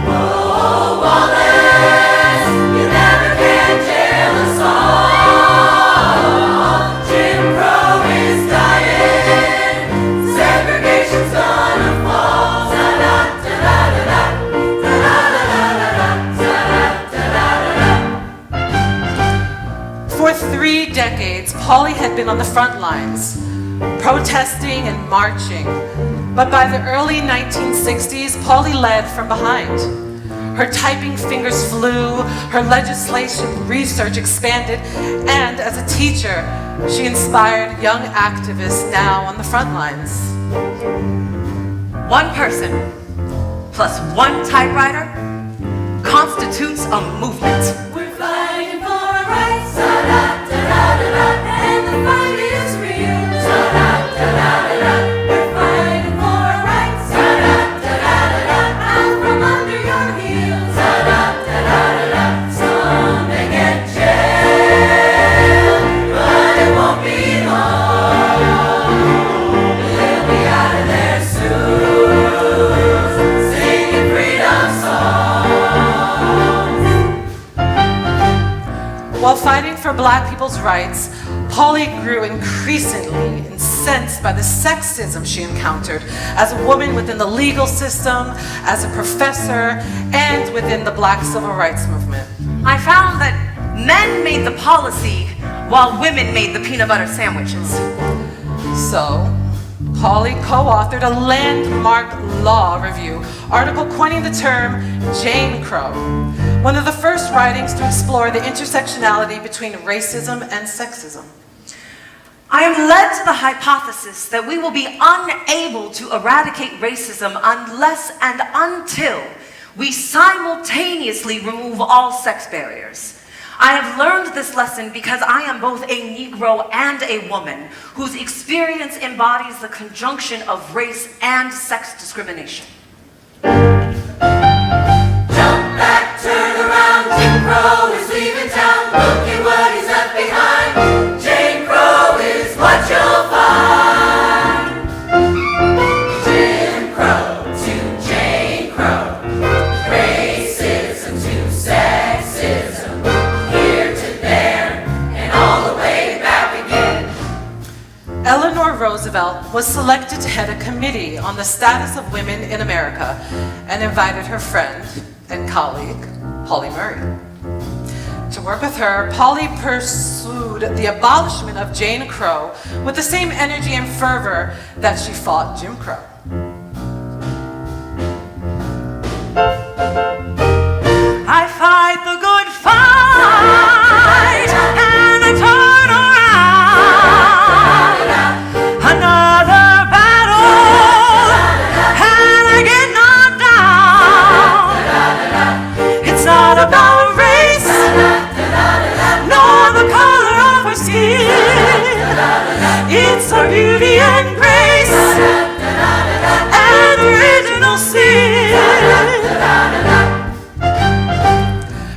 Oh, Wallace, you never can jail us all. Jim Crow is dying. Segregation's gonna fall. For 3 decades, Pauli had been on the front lines, protesting and marching. But by the early 1960s, Pauli led from behind. Her typing fingers flew, her legislation research expanded, and as a teacher, she inspired young activists now on the front lines. one person plus one typewriter constitutes a movement. We're fighting for our rights, and the fight is real. people's rights, Pauli grew increasingly incensed by the sexism she encountered as a woman within the legal system, as a professor, and within the Black civil rights movement. I found that men made the policy while women made the peanut butter sandwiches. So, Pauli co-authored a landmark law review article coining the term Jane Crow, one of the first writings to explore the intersectionality between racism and sexism. I am led to the hypothesis that we will be unable to eradicate racism unless and until we simultaneously remove all sex barriers. I have learned this lesson because I am both a Negro and a woman whose experience embodies the conjunction of race and sex discrimination. Jump back, turn around, Jim Crow is leaving town. Look at what he's left behind. Jane Crow is what you'll find. Jim Crow to Jane Crow. Racism to sexism. Here to there and all the way back again. Eleanor Roosevelt was selected to head a committee on the status of women in America and invited her friend and colleague, Pauli Murray. To work with her, Pauli pursued the abolishment of Jane Crow with the same energy and fervor that she fought Jim Crow. I fight the good fight and I turn around. Another battle and I get knocked down. It's not about race nor the color of our skin. It's our beauty and grace and original sin.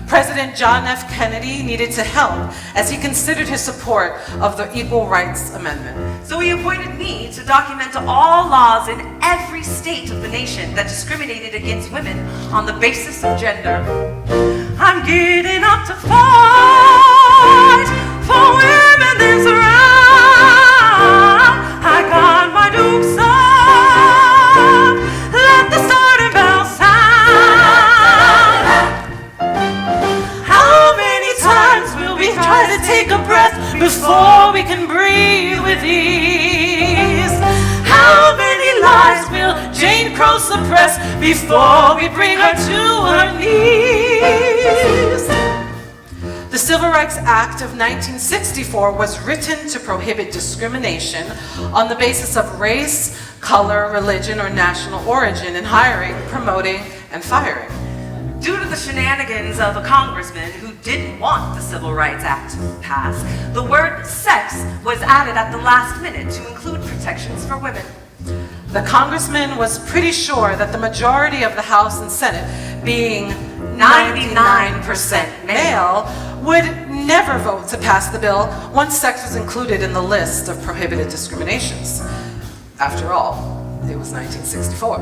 President John F. Kennedy needed to help as he considered his support of the Equal Rights Amendment. So he appointed me to document all laws in every state of the nation that discriminated against women on the basis of gender. I'm getting up to fight for women this round. I got my dukes up. Let the starting bell sound. How many times will we try to take a breath before we can breathe with ease? How many lives will Jane Crow suppress before we bring her to her knees? The Civil Rights Act of 1964 was written to prohibit discrimination on the basis of race, color, religion, or national origin in hiring, promoting, and firing. Due to the shenanigans of a congressman who didn't want the Civil Rights Act to pass, the word sex was added at the last minute to include protections for women. The congressman was pretty sure that the majority of the House and Senate, being 99% male, would never vote to pass the bill once sex was included in the list of prohibited discriminations. After all, it was 1964.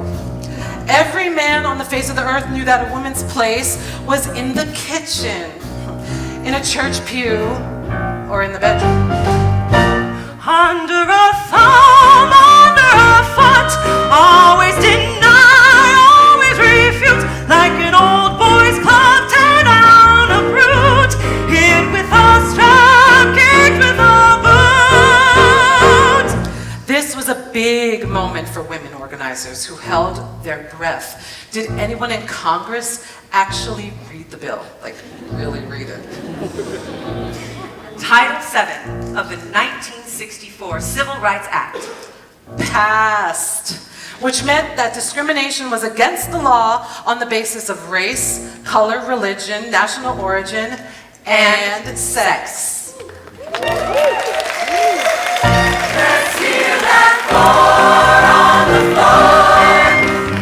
Every man on the face of the earth knew that a woman's place was in the kitchen, in a church pew, or in the bedroom. Under a thumb, under a foot, always deny, always refute, like an old boys club, tear down a brute, hit with a strap, kicked with a boot. This was a big moment for women organizers who held their breath. Did anyone in Congress actually read the bill? Like, really read it? Title VII of the 1964 Civil Rights Act Passed, which meant that discrimination was against the law on the basis of race, color, religion, national origin, and sex. Let's hear that roar on the floor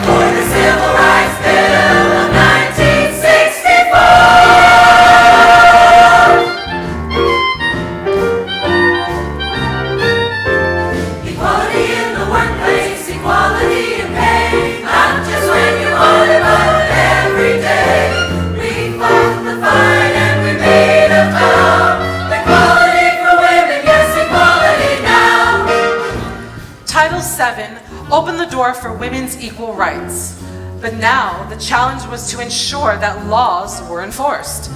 for the Civil Rights Bill of 1964. Equality in the workplace, equality in pay, not just when you want it, but every day. We fought the fight and we made a vow. Equality Title VII opened the door for women's equal rights. But now, the challenge was to ensure that laws were enforced.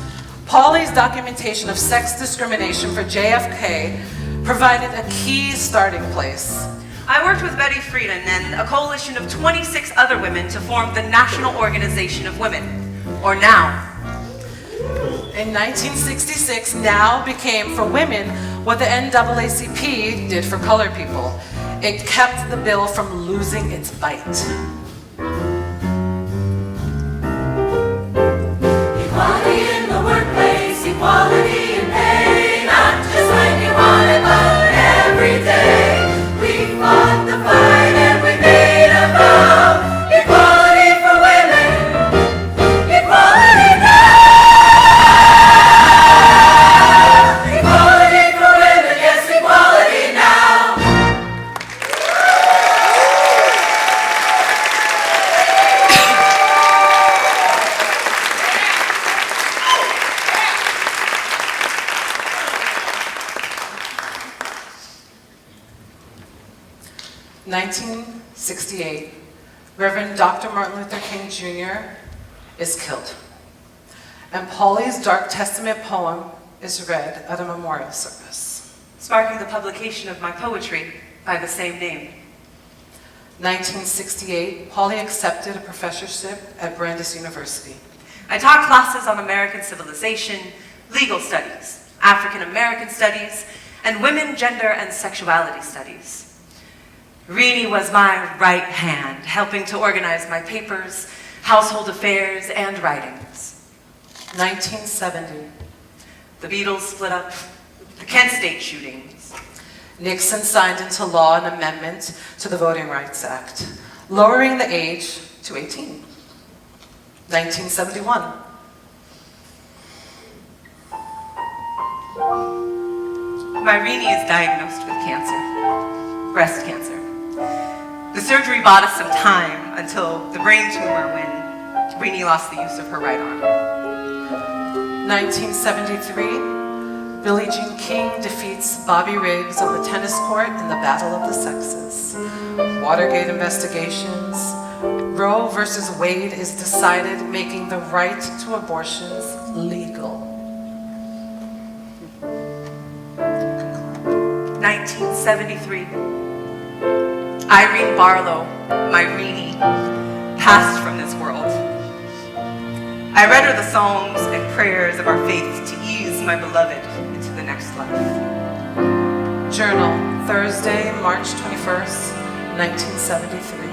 Pauli's documentation of sex discrimination for JFK provided a key starting place. I worked with Betty Friedan and a coalition of 26 other women to form the National Organization of Women, or NOW. In 1966, NOW became for women what the NAACP did for colored people. It kept the bill from losing its bite. Equality in the workplace, equality in pay, not just when you want it, but every day. We fought the fight and we made a vow. Equality for women, equality now. Equality for women, yes, equality now. 1968, Reverend Dr. Martin Luther King Jr. is killed, and Pauli's Dark Testament poem is read at a memorial service. Sparking the publication of my poetry by the same name. 1968, Pauli accepted a professorship at Brandeis University. I taught classes on American civilization, legal studies, African American studies, and women, gender, and sexuality studies. Rini was my right hand, helping to organize my papers, household affairs, and writings. 1970, The Beatles split up, the Kent State shootings. Nixon signed into law an amendment to the Voting Rights Act, lowering the age to 18. 1971. My Rini is diagnosed with cancer, breast cancer. The surgery bought us some time until the brain tumor when Rini lost the use of her right arm. 1973, Billie Jean King defeats Bobby Riggs on the tennis court in the Battle of the Sexes. Watergate investigations. Roe versus Wade is decided, making the right to abortions legal. 1973. Irene Barlow, my Rini, passed from this world. I read her the psalms and prayers of our faith to ease my beloved into the next life. Journal, Thursday, March 21st, 1973.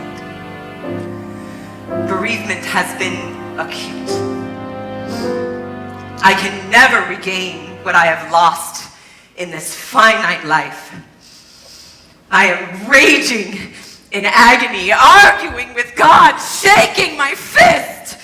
Bereavement has been acute. I can never regain what I have lost in this finite life. I am raging in agony, arguing with God, shaking my fist.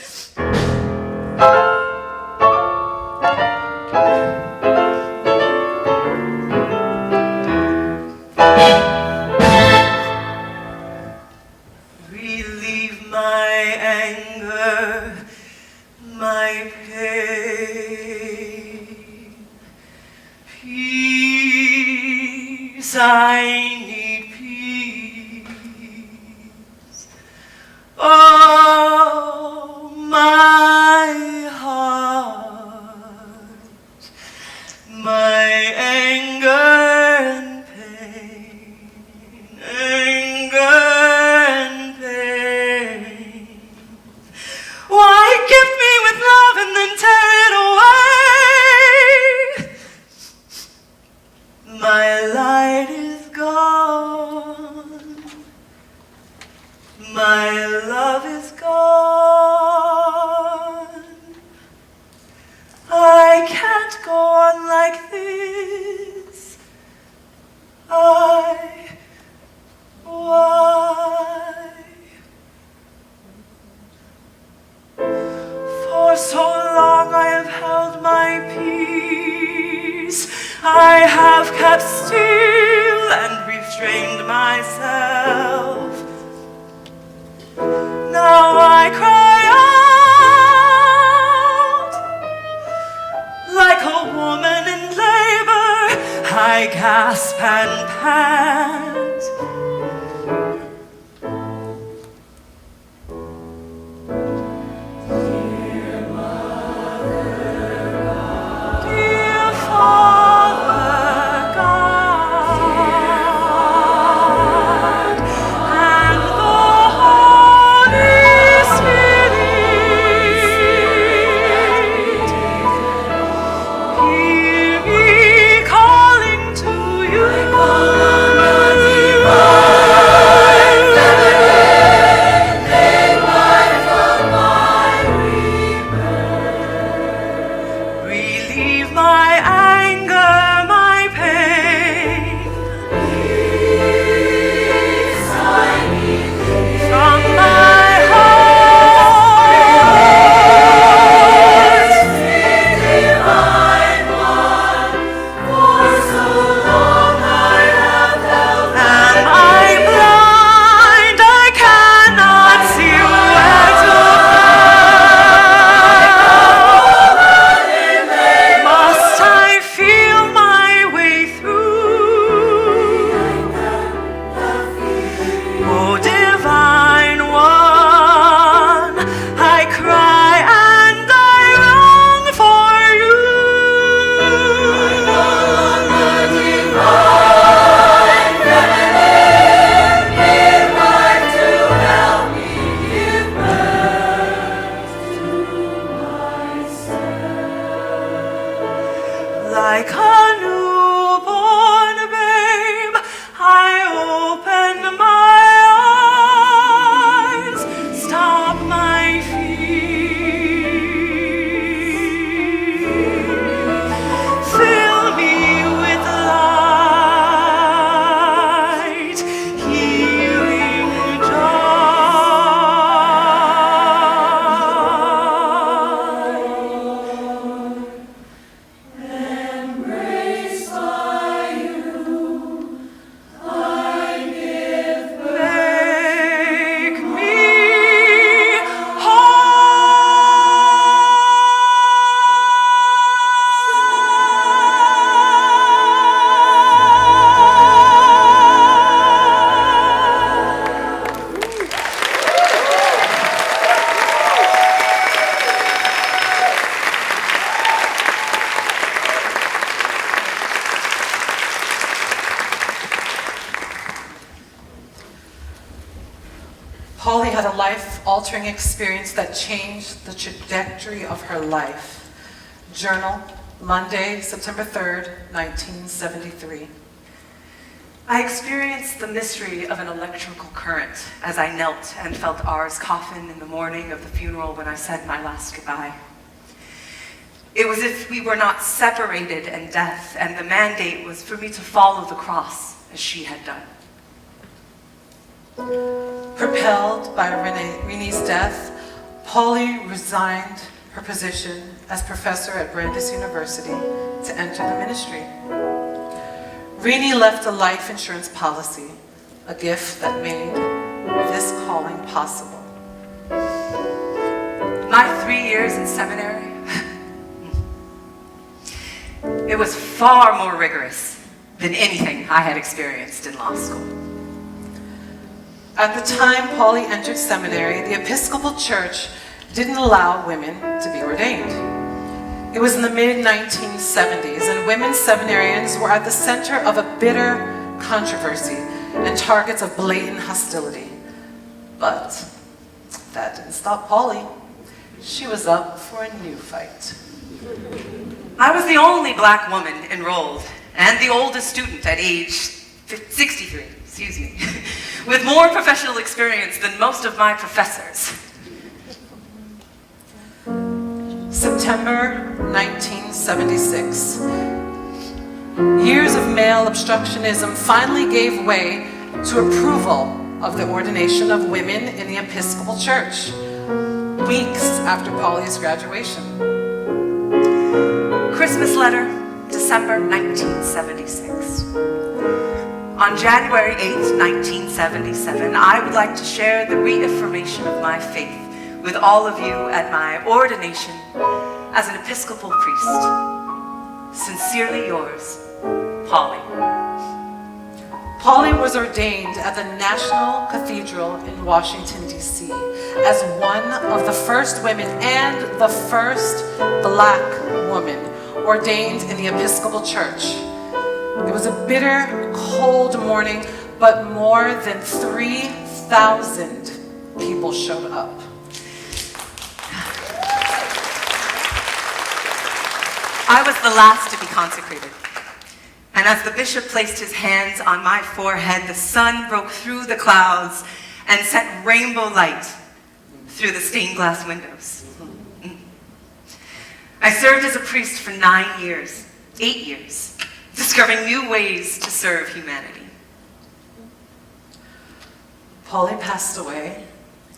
Relieve my anger, my pain. Peace, I need peace. Oh, my heart, my anger and pain, anger and pain. Why gift me with love and then tear it away? My light is gone. My love is gone. I can't go on like this. Why? For so long I have held my peace. I have kept still and restrained myself. Now I cry out like a woman in labor. I gasp and pant. Pauli had a life-altering experience that changed the trajectory of her life. Journal, Monday, September 3rd, 1973. I experienced the mystery of an electrical current as I knelt and felt R's coffin in the morning of the funeral when I said my last goodbye. It was as if we were not separated in death, and the mandate was for me to follow the cross as she had done. Propelled by Renee's death, Pauli resigned her position as professor at Brandeis University to enter the ministry. Renee left a life insurance policy, a gift that made this calling possible. My 3 years in seminary, it was far more rigorous than anything I had experienced in law school. At the time Pauli entered seminary, the Episcopal Church didn't allow women to be ordained. It was in the mid-1970s, and women seminarians were at the center of a bitter controversy and targets of blatant hostility. But that didn't stop Pauli. She was up for a new fight. I was the only black woman enrolled and the oldest student at age 63, with more professional experience than most of my professors. September 1976. Years of male obstructionism finally gave way to approval of the ordination of women in the Episcopal Church, weeks after Pauli's graduation. Christmas letter, December 1976. On January 8th, 1977, I would like to share the reaffirmation of my faith with all of you at my ordination as an Episcopal priest. Sincerely yours, Pauli. Pauli was ordained at the National Cathedral in Washington, D.C. as one of the first women and the first black woman ordained in the Episcopal Church. It was a bitter, cold morning, but more than 3,000 people showed up. I was the last to be consecrated. And as the bishop placed his hands on my forehead, the sun broke through the clouds and sent rainbow light through the stained glass windows. I served as a priest for 9 years, 8 years, discovering new ways to serve humanity. Pauli passed away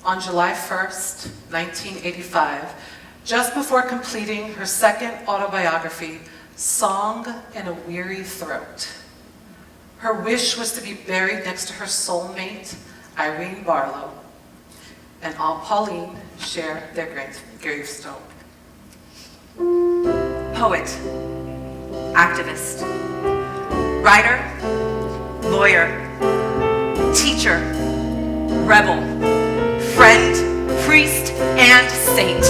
on July 1st, 1985, just before completing her second autobiography, Song in a Weary Throat. Her wish was to be buried next to her soulmate, Irene Barlow, and Aunt Pauline share their gravestone. Poet, activist, writer, lawyer, teacher, rebel, friend, priest, and saint.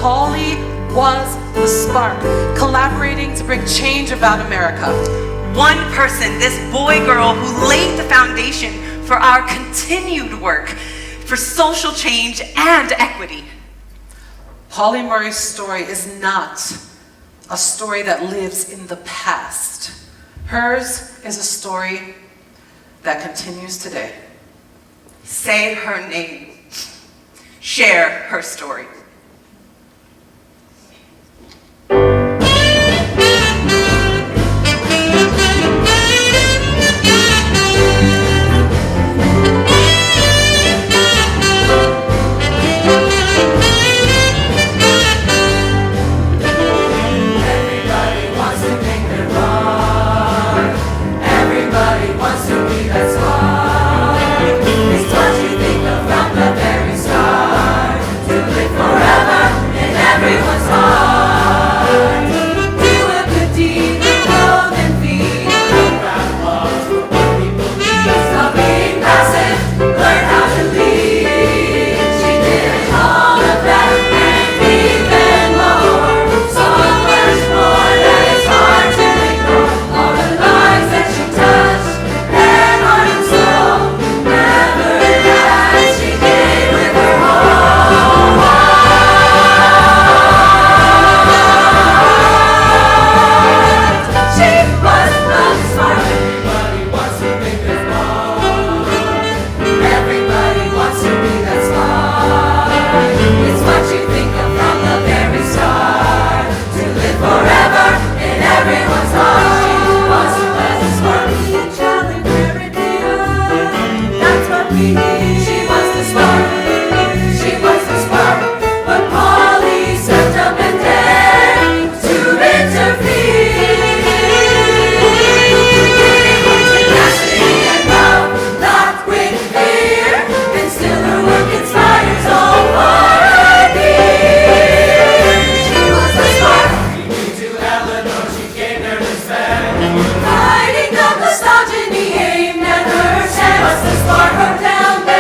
Pauli was the spark, collaborating to bring change about America. One person, this boy-girl who laid the foundation for our continued work for social change and equity. Pauli Murray's story is not a story that lives in the past. Hers is a story that continues today. Say her name. Share her story. It's what you think of from the very start. To live forever. She was the spark. She was the spark. But Pauli stepped up and dared to interfere. With tenacity and love, not with fear, and still her work inspires all far and near. She was the spark. Fighting the misogyny aimed at her chest. Was the spark her down.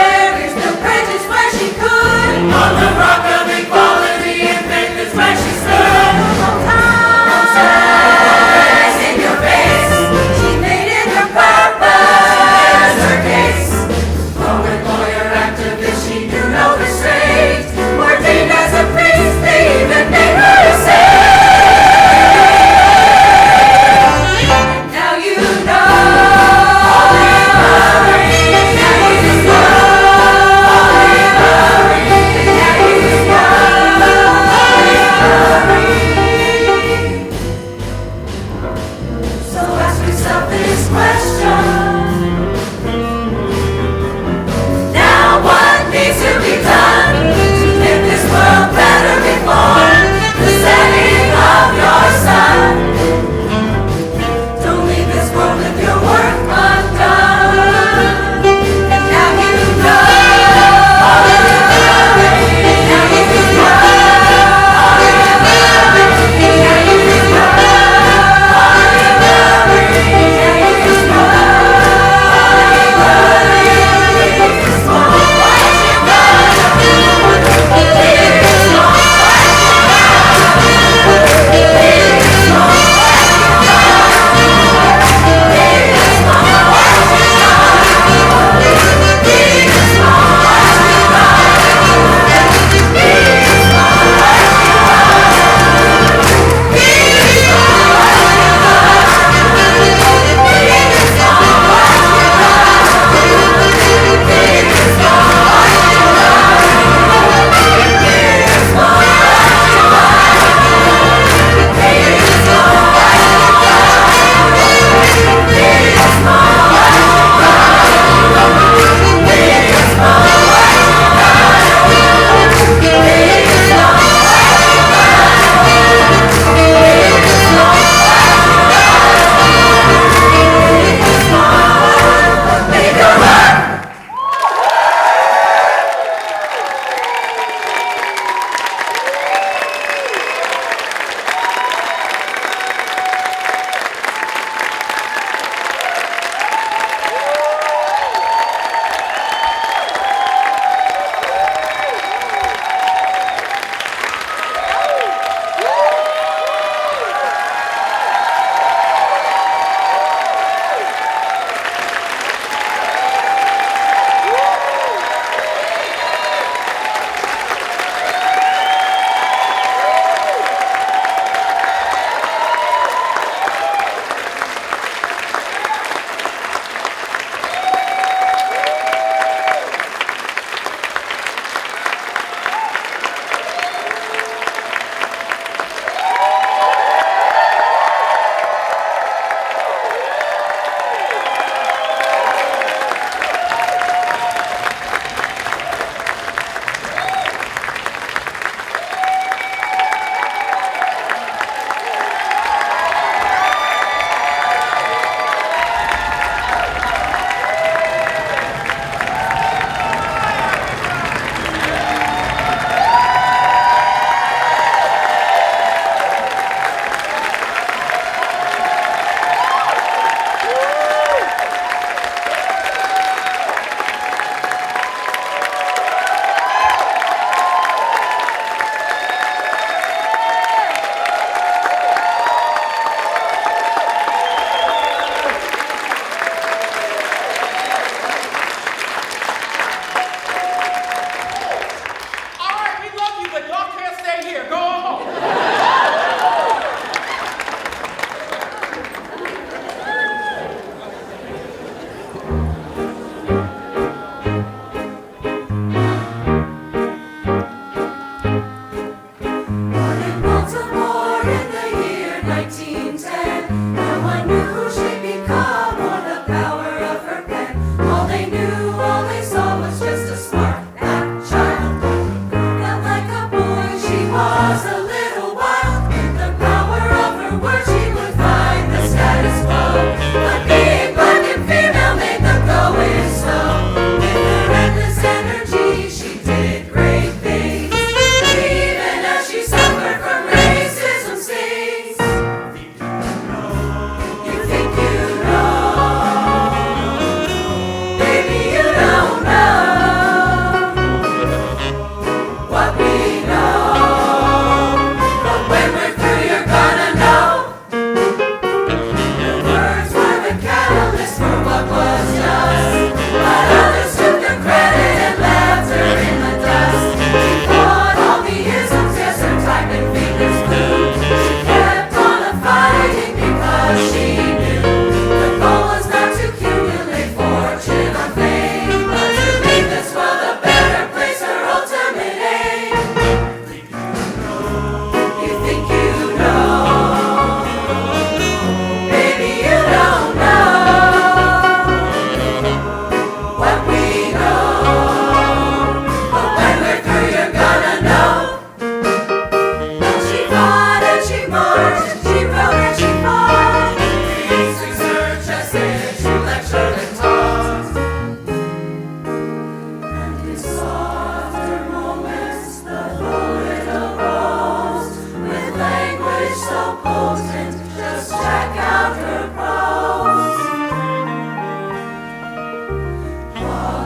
Walk